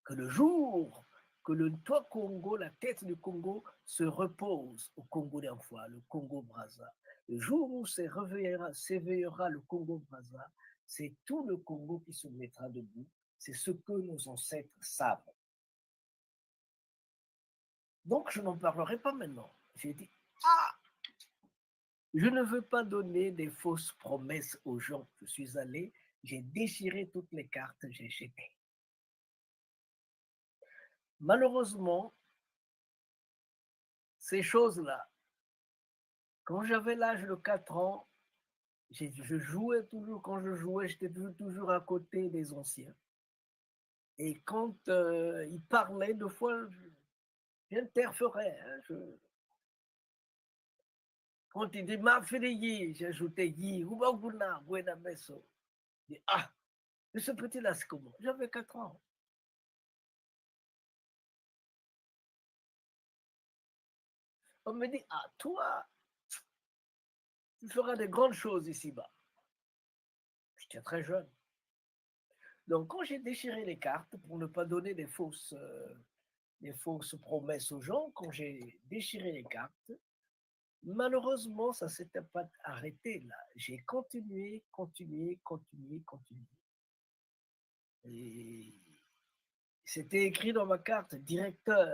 Que le jour que le Ntwa Congo, la tête du Congo, se repose au Congo d'Amfoua, le Congo-Brazza, le jour où s'éveillera le Congo-Brazza, c'est tout le Congo qui se mettra debout, c'est ce que nos ancêtres savent. Donc, je n'en parlerai pas maintenant. J'ai dit, je ne veux pas donner des fausses promesses aux gens. Je suis allé, j'ai déchiré toutes les cartes, j'ai jeté. Malheureusement, ces choses-là, quand j'avais l'âge de 4 ans, je jouais toujours, quand je jouais, j'étais toujours à côté des anciens. Et quand ils parlaient, deux fois, j'interférais. Quand il dit ma fille, j'ajoutais yi, ou baguna, buena beso. Mais ce petit-là, c'est comment? J'avais 4 ans. On me dit, toi, tu feras des grandes choses ici-bas. J'étais très jeune. Donc, quand j'ai déchiré les cartes, pour ne pas donner des fausses promesses aux gens, quand j'ai déchiré les cartes, malheureusement, ça ne s'était pas arrêté là. J'ai continué. Et c'était écrit dans ma carte, directeur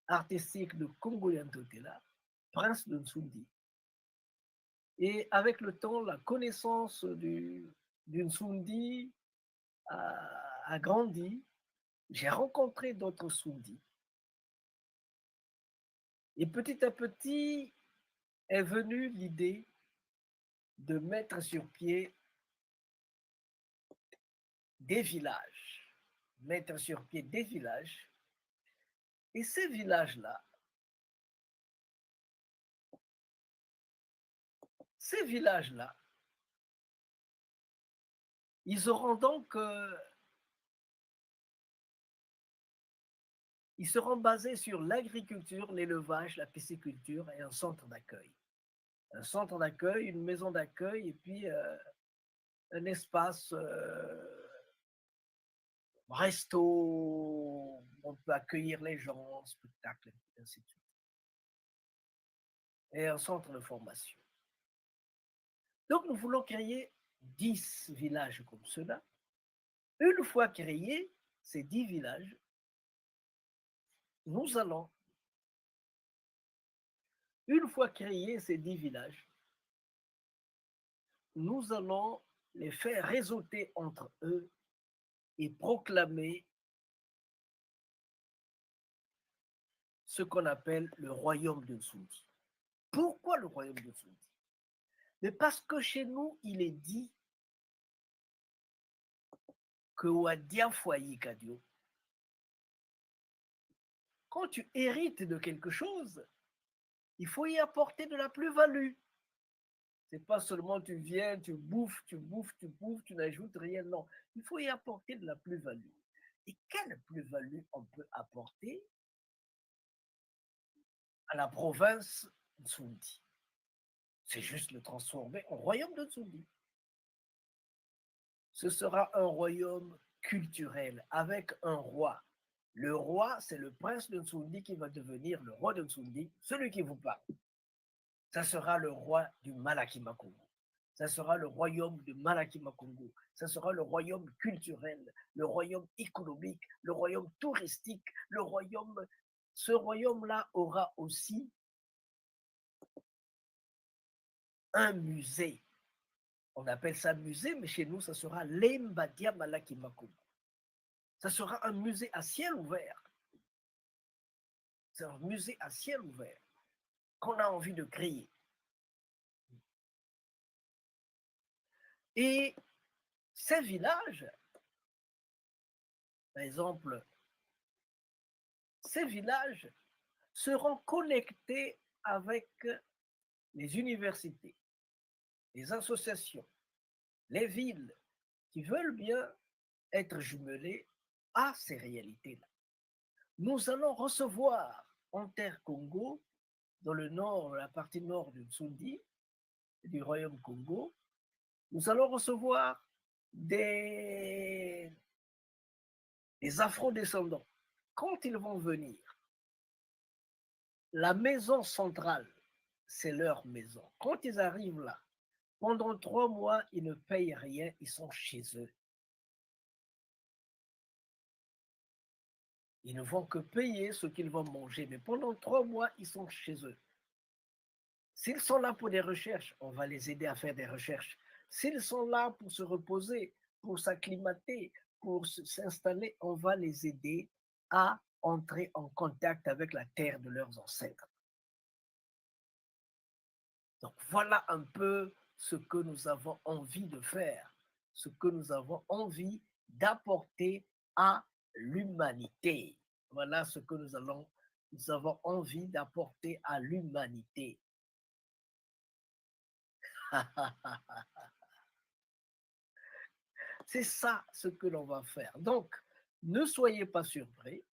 artistique de Congo Yantotela, prince de Nsoundi. Et avec le temps, la connaissance du Nsoundi a grandi. J'ai rencontré d'autres Nsoundi. Et petit à petit est venue l'idée de mettre sur pied des villages. Et ces villages-là, ils auront donc, ils seront basés sur l'agriculture, l'élevage, la pisciculture et un centre d'accueil. Un centre d'accueil, une maison d'accueil et puis un espace resto, on peut accueillir les gens, spectacle, et ainsi de suite. Et un centre de formation. Donc, nous voulons créer 10 villages comme cela. Une fois créés, ces 10 villages, nous allons les faire réseauter entre eux et proclamer ce qu'on appelle le royaume de Nsoundi. Pourquoi le royaume de Nsoundi? Mais parce que chez nous, il est dit que quand tu hérites de quelque chose, il faut y apporter de la plus-value. C'est pas seulement tu viens, tu bouffes, tu n'ajoutes rien, non. Il faut y apporter de la plus-value. Et quelle plus-value on peut apporter à la province Nsoundi? C'est juste le transformer en royaume de Nsoundi. Ce sera un royaume culturel avec un roi. Le roi, c'est le prince de Nsoundi qui va devenir le roi de Nsoundi, celui qui vous parle. Ça sera le roi du Malakima Congo. Ça sera le royaume de Malakima Congo. Ça sera le royaume culturel, le royaume économique, le royaume touristique, ce royaume-là aura aussi un musée. On appelle ça musée, mais chez nous, ça sera l'Embadia Malakima Congo. Ça sera un musée à ciel ouvert. C'est un musée à ciel ouvert qu'on a envie de créer. Et ces villages, par exemple, ces villages seront connectés avec les universités, les associations, les villes qui veulent bien être jumelées à ces réalités-là. Nous allons recevoir en terre Congo, dans le nord, la partie nord du Nsoundi, du royaume Congo, nous allons recevoir des afro-descendants. Quand ils vont venir, la maison centrale, c'est leur maison. Quand ils arrivent là, pendant 3 mois, ils ne payent rien, ils sont chez eux. Ils ne vont que payer ce qu'ils vont manger, mais pendant 3 mois, ils sont chez eux. S'ils sont là pour des recherches, on va les aider à faire des recherches. S'ils sont là pour se reposer, pour s'acclimater, pour s'installer, on va les aider à entrer en contact avec la terre de leurs ancêtres. Donc voilà un peu ce que nous avons envie de faire, ce que nous avons envie d'apporter à l'humanité. Voilà ce que nous avons envie d'apporter à l'humanité. C'est ça ce que l'on va faire. Donc, ne soyez pas surpris.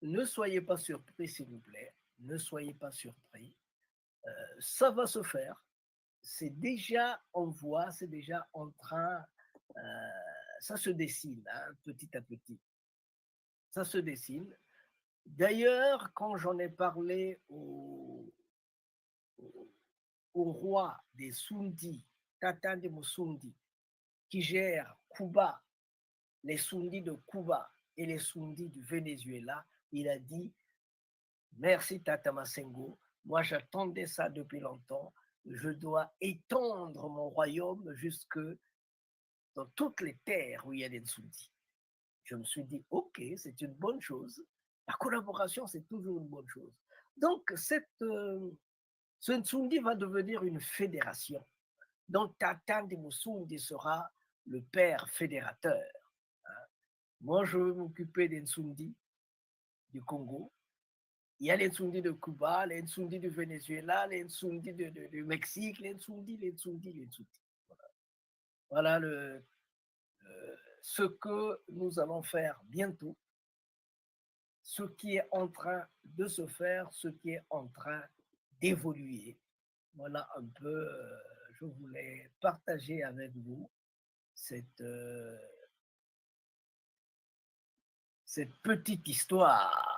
Ne soyez pas surpris, s'il vous plaît. Ne soyez pas surpris. Ça va se faire. C'est déjà en voie, c'est déjà en train. Ça se dessine, hein, petit à petit. Ça se dessine. D'ailleurs, quand j'en ai parlé au roi des Sundis, Tata de Musundi, qui gère Cuba, les Sundis de Cuba et les Sundis du Venezuela, il a dit « Merci Tata Masengo, moi j'attendais ça depuis longtemps, je dois étendre mon royaume jusque dans toutes les terres où il y a des Sundis. » Je me suis dit « Ok, c'est une bonne chose, la collaboration c'est toujours une bonne chose. » Donc ce Nsundi va devenir une fédération. Donc Tata de Musundi sera le père fédérateur. Moi, je vais m'occuper des Nsundi du Congo. Il y a les Nsundi de Cuba, les Nsundi du Venezuela, les Nsundi du Mexique, les Nsundi. Voilà ce que nous allons faire bientôt, ce qui est en train de se faire, ce qui est en train d'évoluer. Voilà un peu, je voulais partager avec vous cette petite histoire.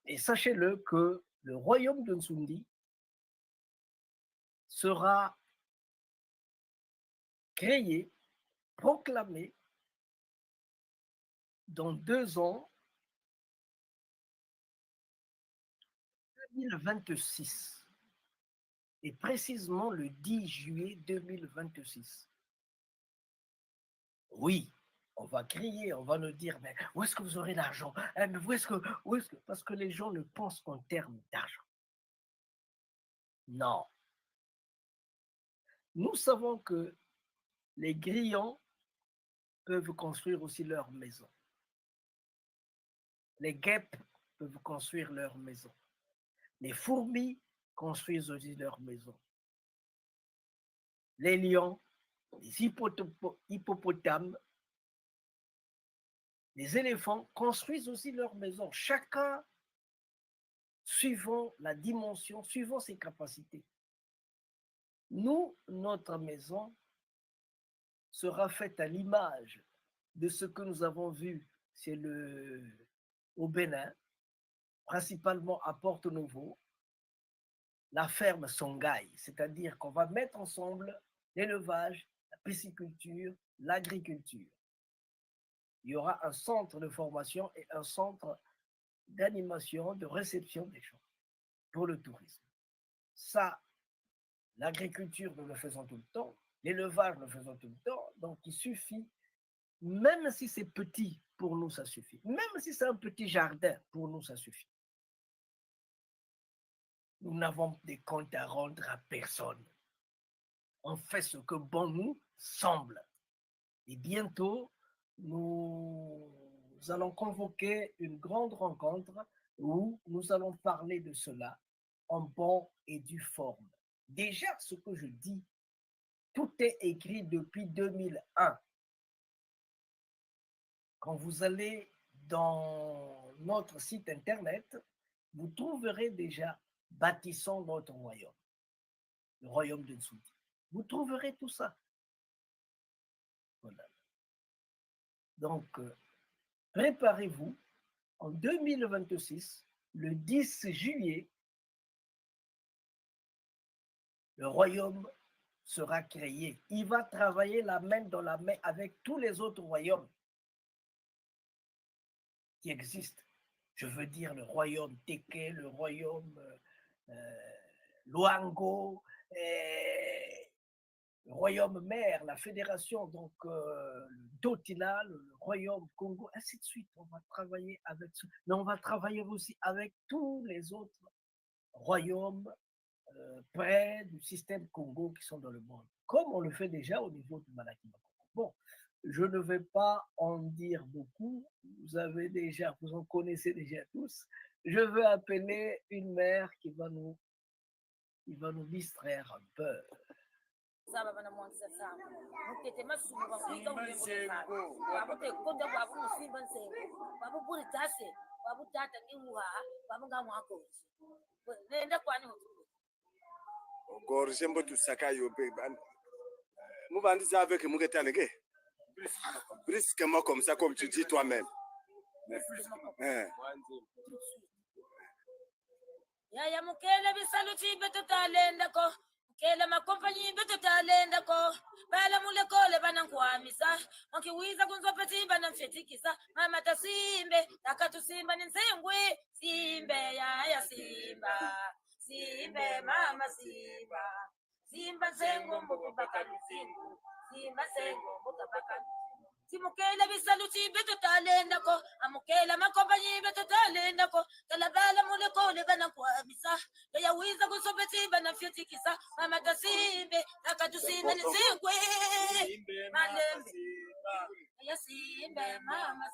Et sachez-le que le royaume de Nsundi sera créé, proclamé dans 2 ans, 2026, et précisément le 10 juillet 2026. Oui, on va crier, on va nous dire, mais où est-ce que vous aurez l'argent? Où est-ce que... Parce que les gens ne pensent qu'en termes d'argent. Non. Nous savons que les grillons peuvent construire aussi leur maison. Les guêpes peuvent construire leur maison. Les fourmis construisent aussi leur maison. Les lions, les hippopotames, les éléphants construisent aussi leur maison. Chacun suivant la dimension, suivant ses capacités. Nous, notre maison sera faite à l'image de ce que nous avons vu au Bénin, principalement à Porto Novo, la ferme Songhai, c'est-à-dire qu'on va mettre ensemble l'élevage, la pisciculture, l'agriculture. Il y aura un centre de formation et un centre d'animation, de réception des gens pour le tourisme. Ça, l'agriculture, nous le faisons tout le temps, l'élevage, nous le faisons tout le temps, donc il suffit, même si c'est petit, pour nous, ça suffit. Même si c'est un petit jardin, pour nous, ça suffit. Nous n'avons des comptes à rendre à personne. On fait ce que bon nous semble. Et bientôt, nous allons convoquer une grande rencontre où nous allons parler de cela en bonne et due forme. Déjà, ce que je dis, tout est écrit depuis 2001. Quand vous allez dans notre site internet, vous trouverez déjà bâtissons notre royaume, le royaume de Nsundi. Vous trouverez tout ça. Voilà. Donc, préparez-vous, en 2026, le 10 juillet, le royaume sera créé. Il va travailler la main dans la main avec tous les autres royaumes. qui existent. Je veux dire le royaume Teke, le royaume Luango, le royaume mère, la fédération, donc le Dotina, le royaume Congo, ainsi de suite. On va travailler avec ça. Mais on va travailler aussi avec tous les autres royaumes près du système Congo qui sont dans le monde, comme on le fait déjà au niveau du Malaki Makongo. Bon, je ne vais pas en dire beaucoup, vous en connaissez déjà tous. Je veux appeler une mère qui va nous distraire un peu. Gorgembo tu sakayo be ban. Mouvandi ça avec Mougetanege. Brusquement comme ça, comme tu dis toi-même. Ya mukele bisaluti beto talenda ko mukele makompanyi beto talenda ko bala mule kole banankwamisa onkiwiza kunzopeti banamfetikisa mama tasimbe takatu simba ninsengwe simbe ya simba simbe mama simba simba sengo mbogo bakali simba sengo mbogo bakali Simukela bisaluti beto talenda ko amukela makompanyi beto talenda ko talabala mule kole banankwamisa ya wiza kusobeti banafyetikisa mama tasimbe takatusimbe nizingwe malembe ya simbe mama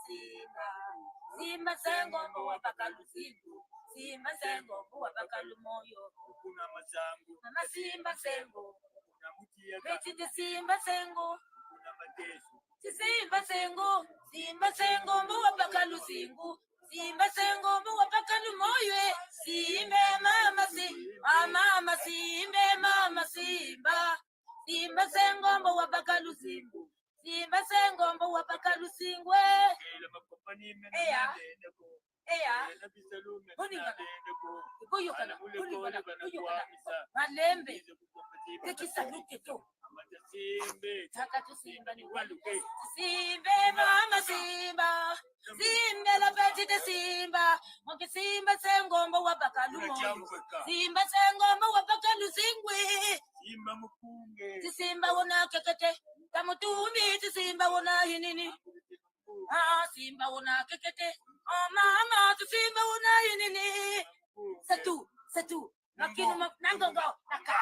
simba sengo mbowa bakaluzingu simba sengo mbowa bakalumoyo mama simba sengo beti simba sengo Simba sengo mbuwa pakalu singu Simba sengo mbuwa pakalu moywe Simbe mama simbe mama simba Simba sengo mbuwa pakalu singu Simba sengo mbuwa pakalu singwe Eya Kuyukana Malembe Tekisaluke to Takatu simba ni waluke Simbe mama simba Simbe la beti de simba Moki simba sengombo wabakalu moyo Simba sengombo wabakalu singwe Simba mukunge Simba wana kekete Tamutumbi Simba wana hinini Simba wana kekete Mama Simba wana hinini C'est tout Makinu nangongo Naka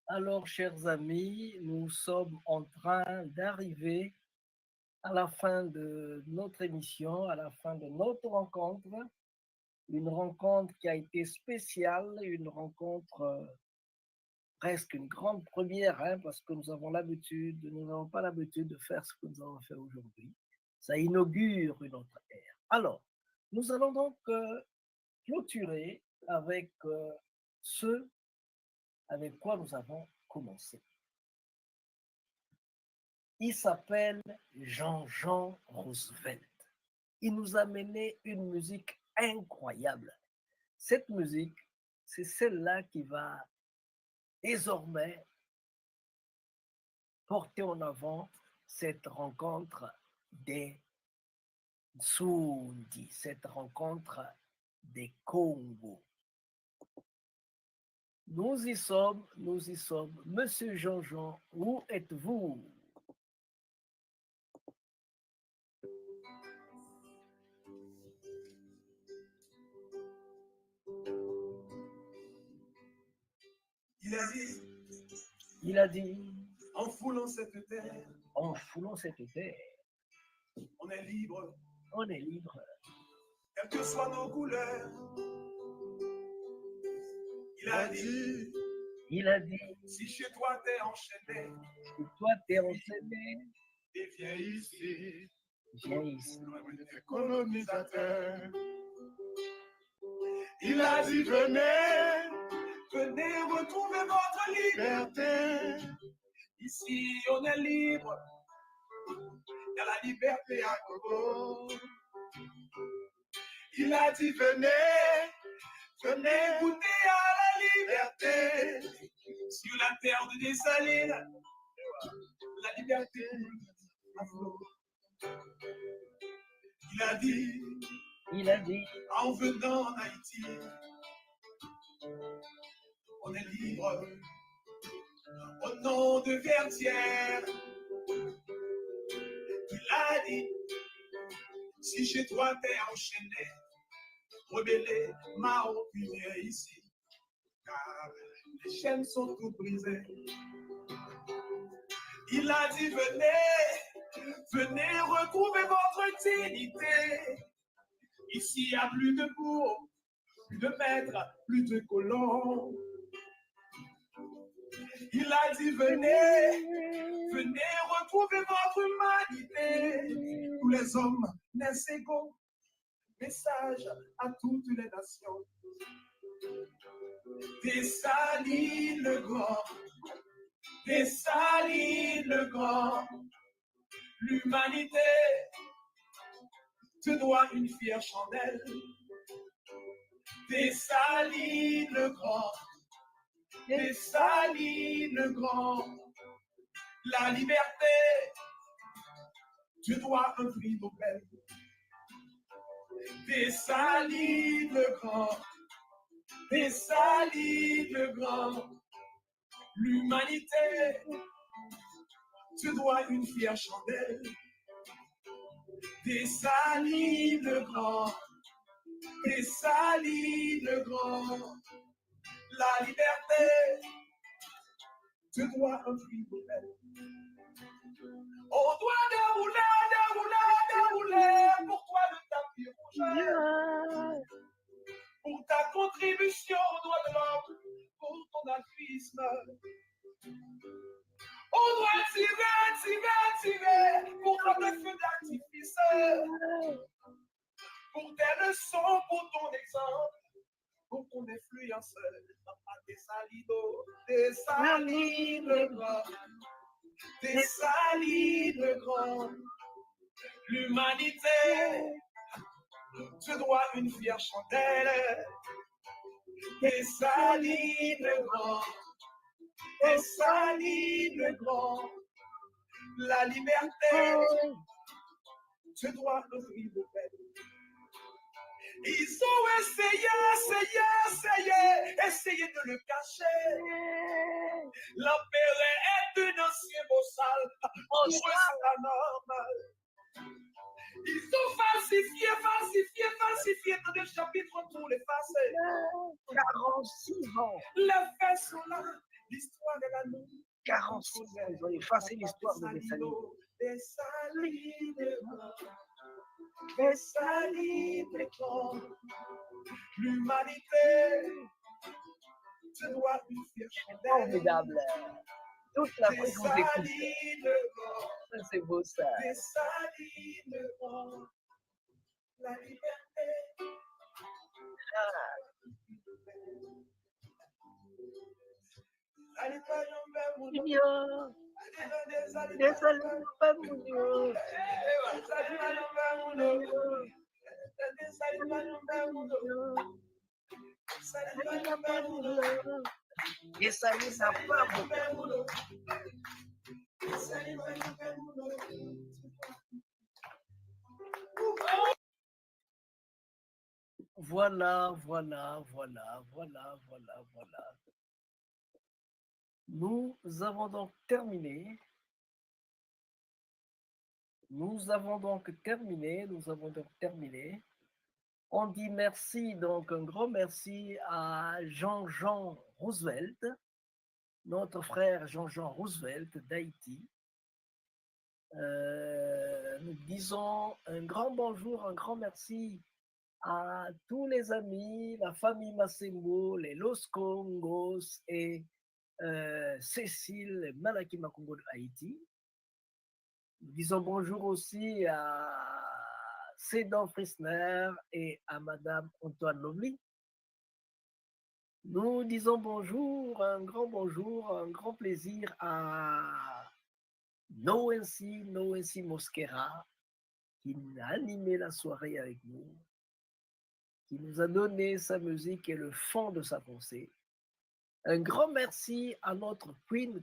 Alors, chers amis, nous sommes en train d'arriver à la fin de notre émission, à la fin de notre rencontre. Une rencontre qui a été spéciale, une rencontre presque une grande première, hein, parce que nous n'avons pas l'habitude de faire ce que nous avons fait aujourd'hui. Ça inaugure une autre ère. Alors, nous allons donc clôturer avec ce avec quoi nous avons commencé. Il s'appelle Jean-Jean Roosevelt. Il nous a mené une musique incroyable. Cette musique, c'est celle-là qui va désormais porter en avant cette rencontre des Nsundi, cette rencontre des Congo. Nous y sommes. Monsieur Jean-Jean, où êtes-vous? Il a dit, en foulant cette terre, on est libre, quelles que soient nos couleurs. Il a dit, si chez toi t'es enchaîné, et viens ici, colonisateur. Il a dit, venez retrouver votre liberté. Ici on est libre, il y a la liberté à Congo. Il a dit venez, venez goûter à la liberté. Sur la terre de Dessalines, la liberté à flot. Il a dit, en venant en Haïti, on est libre. Au nom de Verdière, il a dit, si chez toi t'es enchaîné, rebellé, mort, puis viens ici, car les chaînes sont toutes brisées. Il a dit, venez, venez retrouver votre dignité. Ici, il n'y a plus de bourgs, plus de maîtres, plus de colons. Il a dit, venez, venez retrouver votre humanité. Tous les hommes naissent égaux. Message à toutes les nations. Dessalines le grand, Dessalines le grand. L'humanité te doit une fière chandelle. Dessalines le grand, Dessalines le grand. La liberté te doit un prix Nobel. Dessalines le grand, Dessalines le grand. L'humanité te doit une fière chandelle. Dessalines le grand, Dessalines le grand. La liberté te doit un prix Nobel. On doit dérouler, dérouler, dérouler pour toi le tapis rouge. Pour ta contribution aux droits de l'homme, pour ton altruisme. On doit tirer, tirer, tirer pour notre feu d'artifice. Pour tes leçons, pour ton exemple, pour ton influence. Dessalines le grand, Dessalines le grand. L'humanité te doit une fière chandelle. Dessalines le grand, Dessalines le grand. La liberté te doit un prix Nobel. Ils ont essayé de le cacher. L'empereur est un ancien bossal, pour eux c'est la norme. Ils ont falsifié dans des chapitres pour l'effacer. 46 ans. Les faits sont là, l'histoire est là, nous. 46 ans, ils ont effacé l'histoire de Dessalines. Dessalines le grand. L'humanité te doit une fière chandelle. Formidable. Toute l'Afrique vous écoute. Ça, c'est beau ça. Dessalines le grand. La liberté. Allez, pas Junior. Dessalines pas Junior. Dessalines n'a pas beaucoup. Voilà. Nous avons donc terminé. On dit merci, donc un grand merci à Jean-Jean Roosevelt, notre frère Jean-Jean Roosevelt d'Haïti. Nous disons un grand bonjour, un grand merci à tous les amis, la famille Massembo, les Los Congos et Cécile Malaki Makongo de Haïti. Nous disons bonjour aussi à Cédan Frisner et à Madame Antoine Lovely. Nous disons bonjour, un grand plaisir à Noensi Mosquera qui a animé la soirée avec nous. qui nous a donné sa musique et le fond de sa pensée. Un grand merci à notre queen,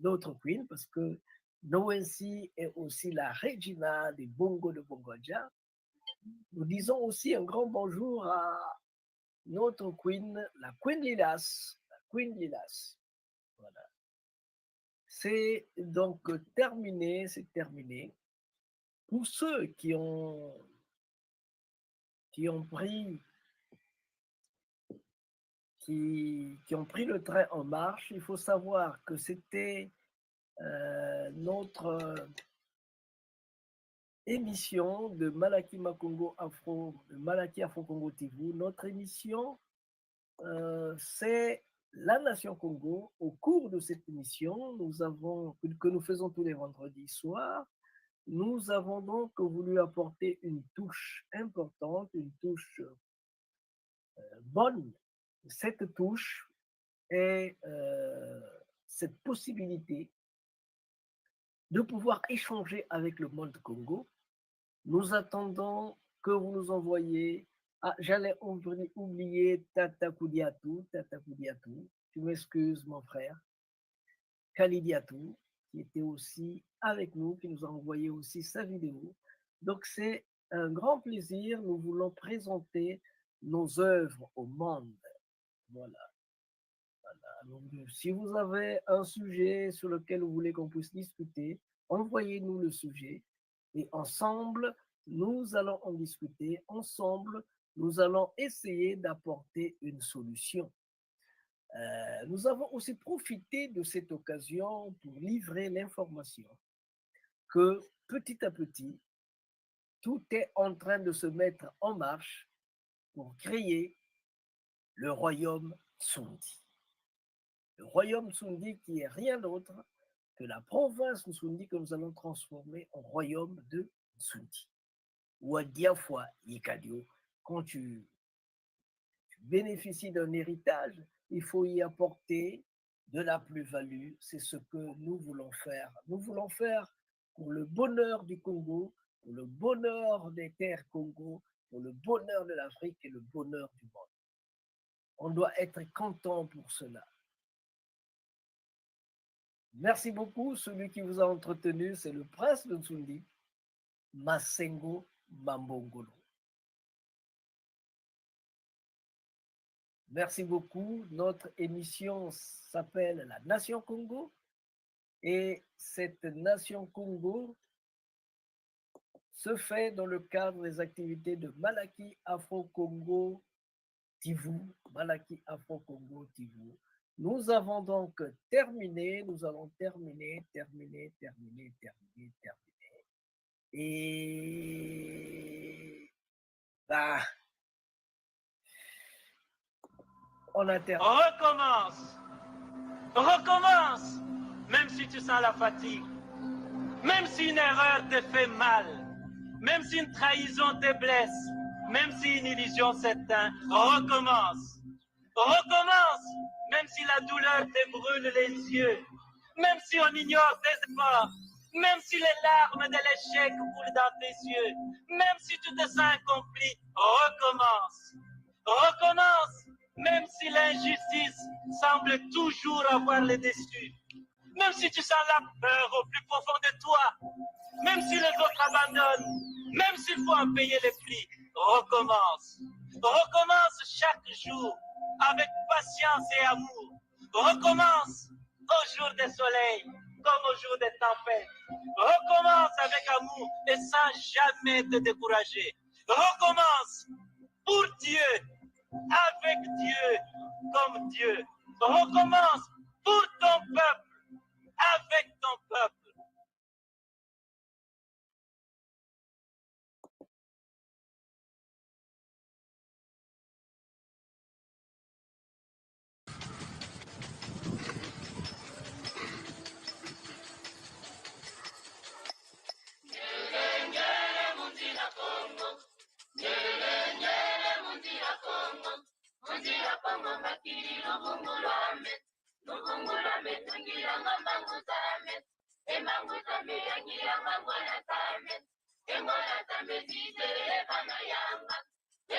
notre queen, parce que Noensi est aussi la Regina des bongos de Bongoja. Nous disons aussi un grand bonjour à notre queen, la Queen Lilas. Voilà. C'est donc terminé, c'est terminé. Pour ceux qui ont pris le train en marche, il faut savoir que c'était notre émission de Malaki Makongo Afro, de Malaki Afro Congo TV. Notre émission, c'est la Nation Congo. Au cours de cette émission, que nous faisons tous les vendredis soirs, nous avons donc voulu apporter une touche importante, une touche bonne. Cette touche est cette possibilité de pouvoir échanger avec le monde Congo. Nous attendons que vous nous envoyiez. Ah, j'allais oublier Tata Koudiatou. Tu m'excuses, mon frère. Kalidiatou, qui était aussi avec nous, qui nous a envoyé aussi sa vidéo. Donc, c'est un grand plaisir. Nous voulons présenter nos œuvres au monde. Voilà. Donc, si vous avez un sujet sur lequel vous voulez qu'on puisse discuter, envoyez-nous le sujet et ensemble, nous allons en discuter. Ensemble, nous allons essayer d'apporter une solution. Nous avons aussi profité de cette occasion pour livrer l'information que petit à petit, tout est en train de se mettre en marche pour créer le royaume Tsundi. Le royaume Tsundi qui est rien d'autre que la province Tsundi que nous allons transformer en royaume de Tsundi. Ou à Diafwa Yikadio, quand tu bénéficies d'un héritage, il faut y apporter de la plus-value. C'est ce que nous voulons faire. Nous voulons faire pour le bonheur du Congo, pour le bonheur des terres Congo, pour le bonheur de l'Afrique et le bonheur du monde. On doit être content pour cela. Merci beaucoup. Celui qui vous a entretenu, c'est le prince de Tsundi, Masengo Mambongolo. Merci beaucoup. Notre émission s'appelle La Nation Congo. Et cette Nation Congo se fait dans le cadre des activités de Malaki Afro Congo TV. Malaki Afro Congo TV. Nous avons donc terminé. Nous allons terminer. Et bah, on a terminé. Recommence, même si tu sens la fatigue, même si une erreur te fait mal, même si une trahison te blesse, même si une illusion s'éteint, recommence, même si la douleur te brûle les yeux, même si on ignore tes efforts, même si les larmes de l'échec coulent dans tes yeux, même si tu te sens accompli, recommence, même si l'injustice semble toujours avoir le dessus, même si tu sens la peur au plus profond de toi, même si les autres abandonnent, même s'il faut en payer les prix, recommence chaque jour avec patience et amour, recommence au jour des soleils comme au jour des tempêtes, recommence avec amour et sans jamais te décourager, recommence pour Dieu, avec Dieu, comme Dieu. Recommence pour ton peuple, avec ton peuple.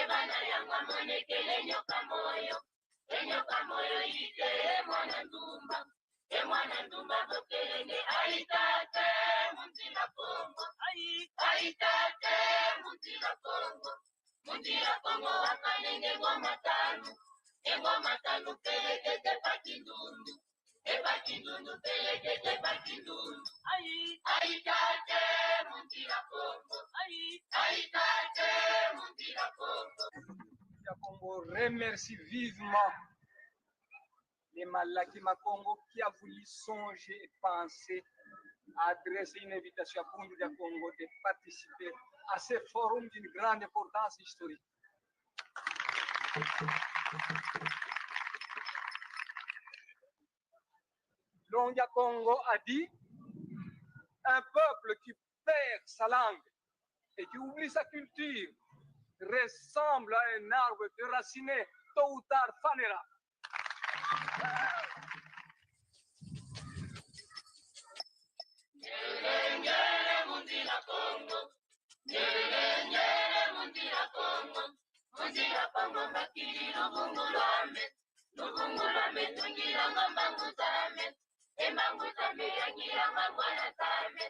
ebana yangwa monekele nyoka moyo ite mwana ndumba bokelenge aitate mundila kongo aitate mundila kongo wakalenge ngoma tanu pelekete pakindundu pelekete pakindundu aitate mundila kongo aitate mundila kongo. Congo remercie vivement les Malaki Makongo qui a voulu songer et penser à adresser une invitation à Bundu de Congo de participer à ce forum d'une grande importance historique. Longia Congo a dit un peuple qui perd sa langue et qui oublie sa culture ressemble à un arbre déraciné, tôt ou tard fanera. Nyere mundila Kongo makili lubungulame tungila mbangu zame embangu zame yangira mangwana zame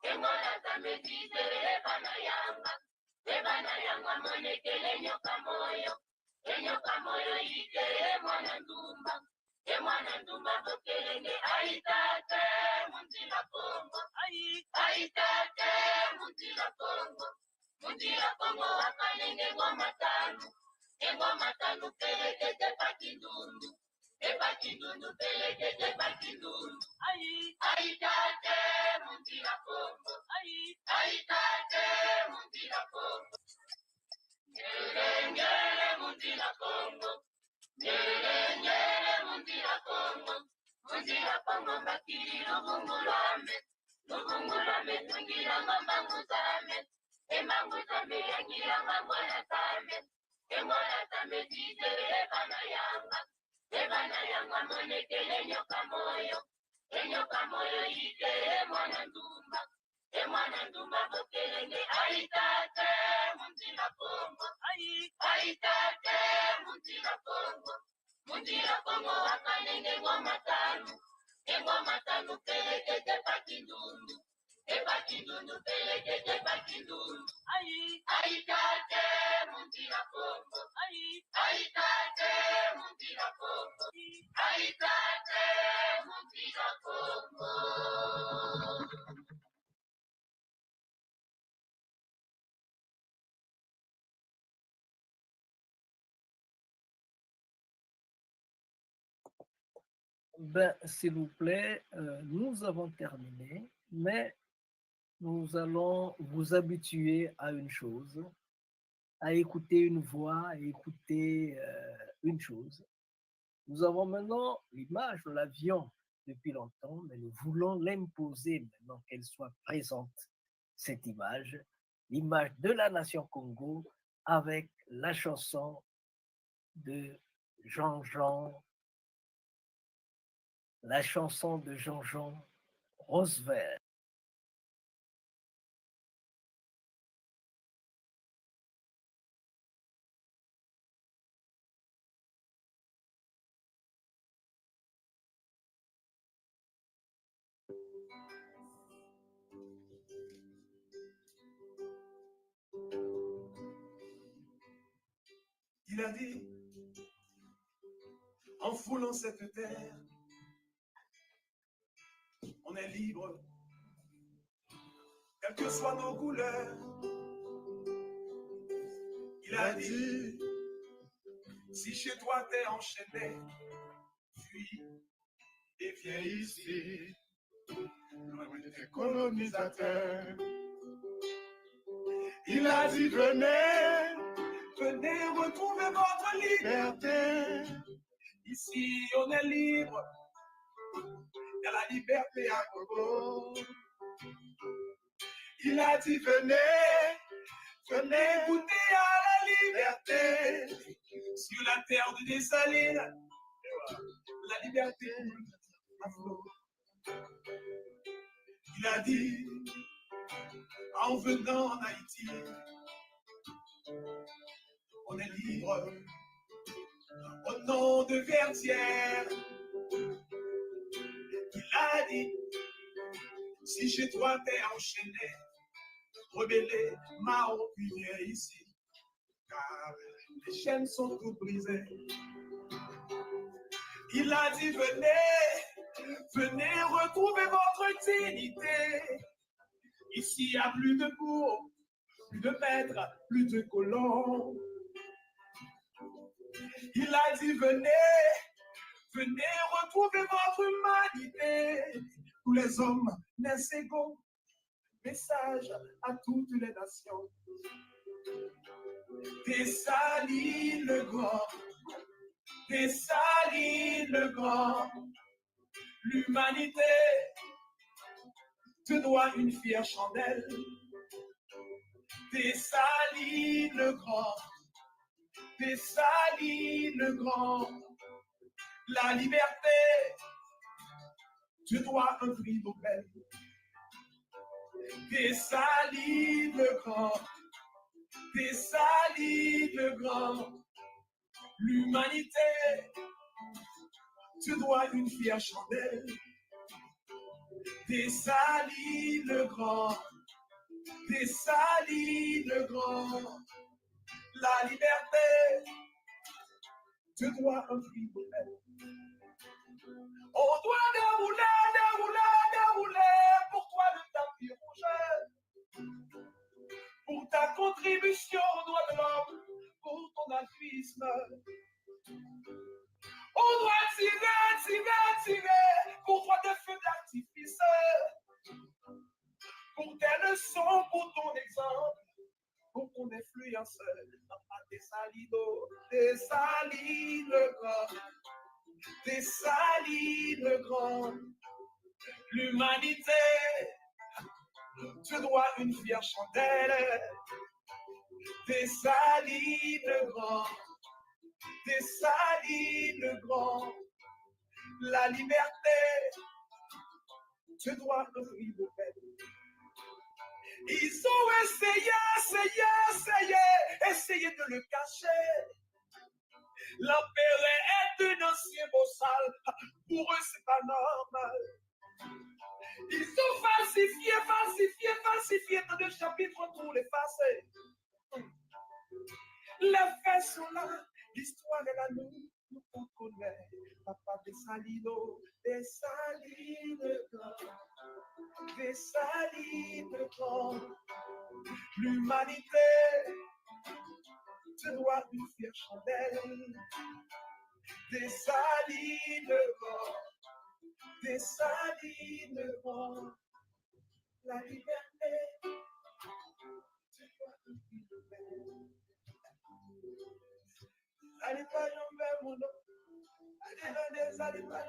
engwana zame zizere ebana yanga monekele nyoka moyo ite mwana ndumba bokelenge aitate mundila kongo aitate mundila kongo wakalenge ngoma tanu pelekete pakindundu pelekete pakindundu aitate mundila kongo aitate mundila kongo ngele mundila kongo ngele mundila kongo makili lubungulame tungila mbangu zame embangu zame yangira ngwana zame engwana zame zizere ebana yanga monekele nyoka moyo ite mwana ndumba bokelenge aitate mundila kongo aitate mundila kongo wakalenge ngoma tanu pelekete pakindundu pelekete pakindundu aitate mundila kongo aitate mundila kongo aitate mundila kongo. Ben, s'il vous plaît, nous avons terminé, mais nous allons vous habituer à une chose, à écouter une voix, à écouter une chose. Nous avons maintenant l'image, nous l'avions depuis longtemps, mais nous voulons l'imposer maintenant qu'elle soit présente, cette image, l'image de la nation Congo avec la chanson de Jean-Jean, la chanson de Jean-Jean Rosevert. Il a dit, en foulant cette terre, on est libre, quelles que soient nos couleurs. Il a dit, si chez toi t'es enchaîné, fuis et viens ici, loin des colonisateurs. Il a dit, venez retrouver votre liberté. Ici, on est libre. Il y a la liberté à Congo. Il a dit, venez goûter à la liberté. Sur la terre de Dessalines, la liberté à flot. Il a dit, en venant en Haïti, on est libre. Au nom de Verdière, il a dit, si chez toi t'es enchaîné, rebellé, marron, puis viens ici, car les chaînes sont toutes brisées. Il a dit, venez, venez retrouver votre dignité. Ici, il n'y a plus de bourgs, plus de maîtres, plus de colons. Il a dit, venez, venez retrouver votre humanité. Tous les hommes naissent égaux. Message à toutes les nations. Dessalines le grand, Dessalines le grand. L'humanité te doit une fière chandelle. Dessalines le grand, Dessalines le grand. La liberté te doit un prix Nobel. Dessalines le grand, Dessalines le grand. L'humanité te doit une fière chandelle. Dessalines le grand, Dessalines le grand. La liberté te doit un prix Nobel. On doit dérouler, dérouler, dérouler pour toi le tapis rouge. Pour ta contribution aux droits de l'homme, pour ton altruisme. On doit tirer, tirer, tirer pour toi des feux d'artifice. Pour tes leçons, pour ton exemple, pour ton influence. Dessalines le grand, Dessalines le grand. L'humanité te doit une fière chandelle. Dessalines le grand, Dessalines le grand. La liberté te doit un prix Nobel. Ils ont essayé, essayé, essayé, essayé de le cacher. L'empereur est un ancien bossal. Pour eux, c'est pas normal. Ils ont falsifié, falsifié, falsifié dans des chapitres pour l'effacer. Les faits sont là, l'histoire est là, nous on connaît. Papa Dessalines, Dessalines grand, Dessalines grand. L'humanité te doit une fière chandelle. Dessalines grand, Dessalines grand. La liberté te doit une prix Nobel. Allez pas tomber mon nom. Allez pas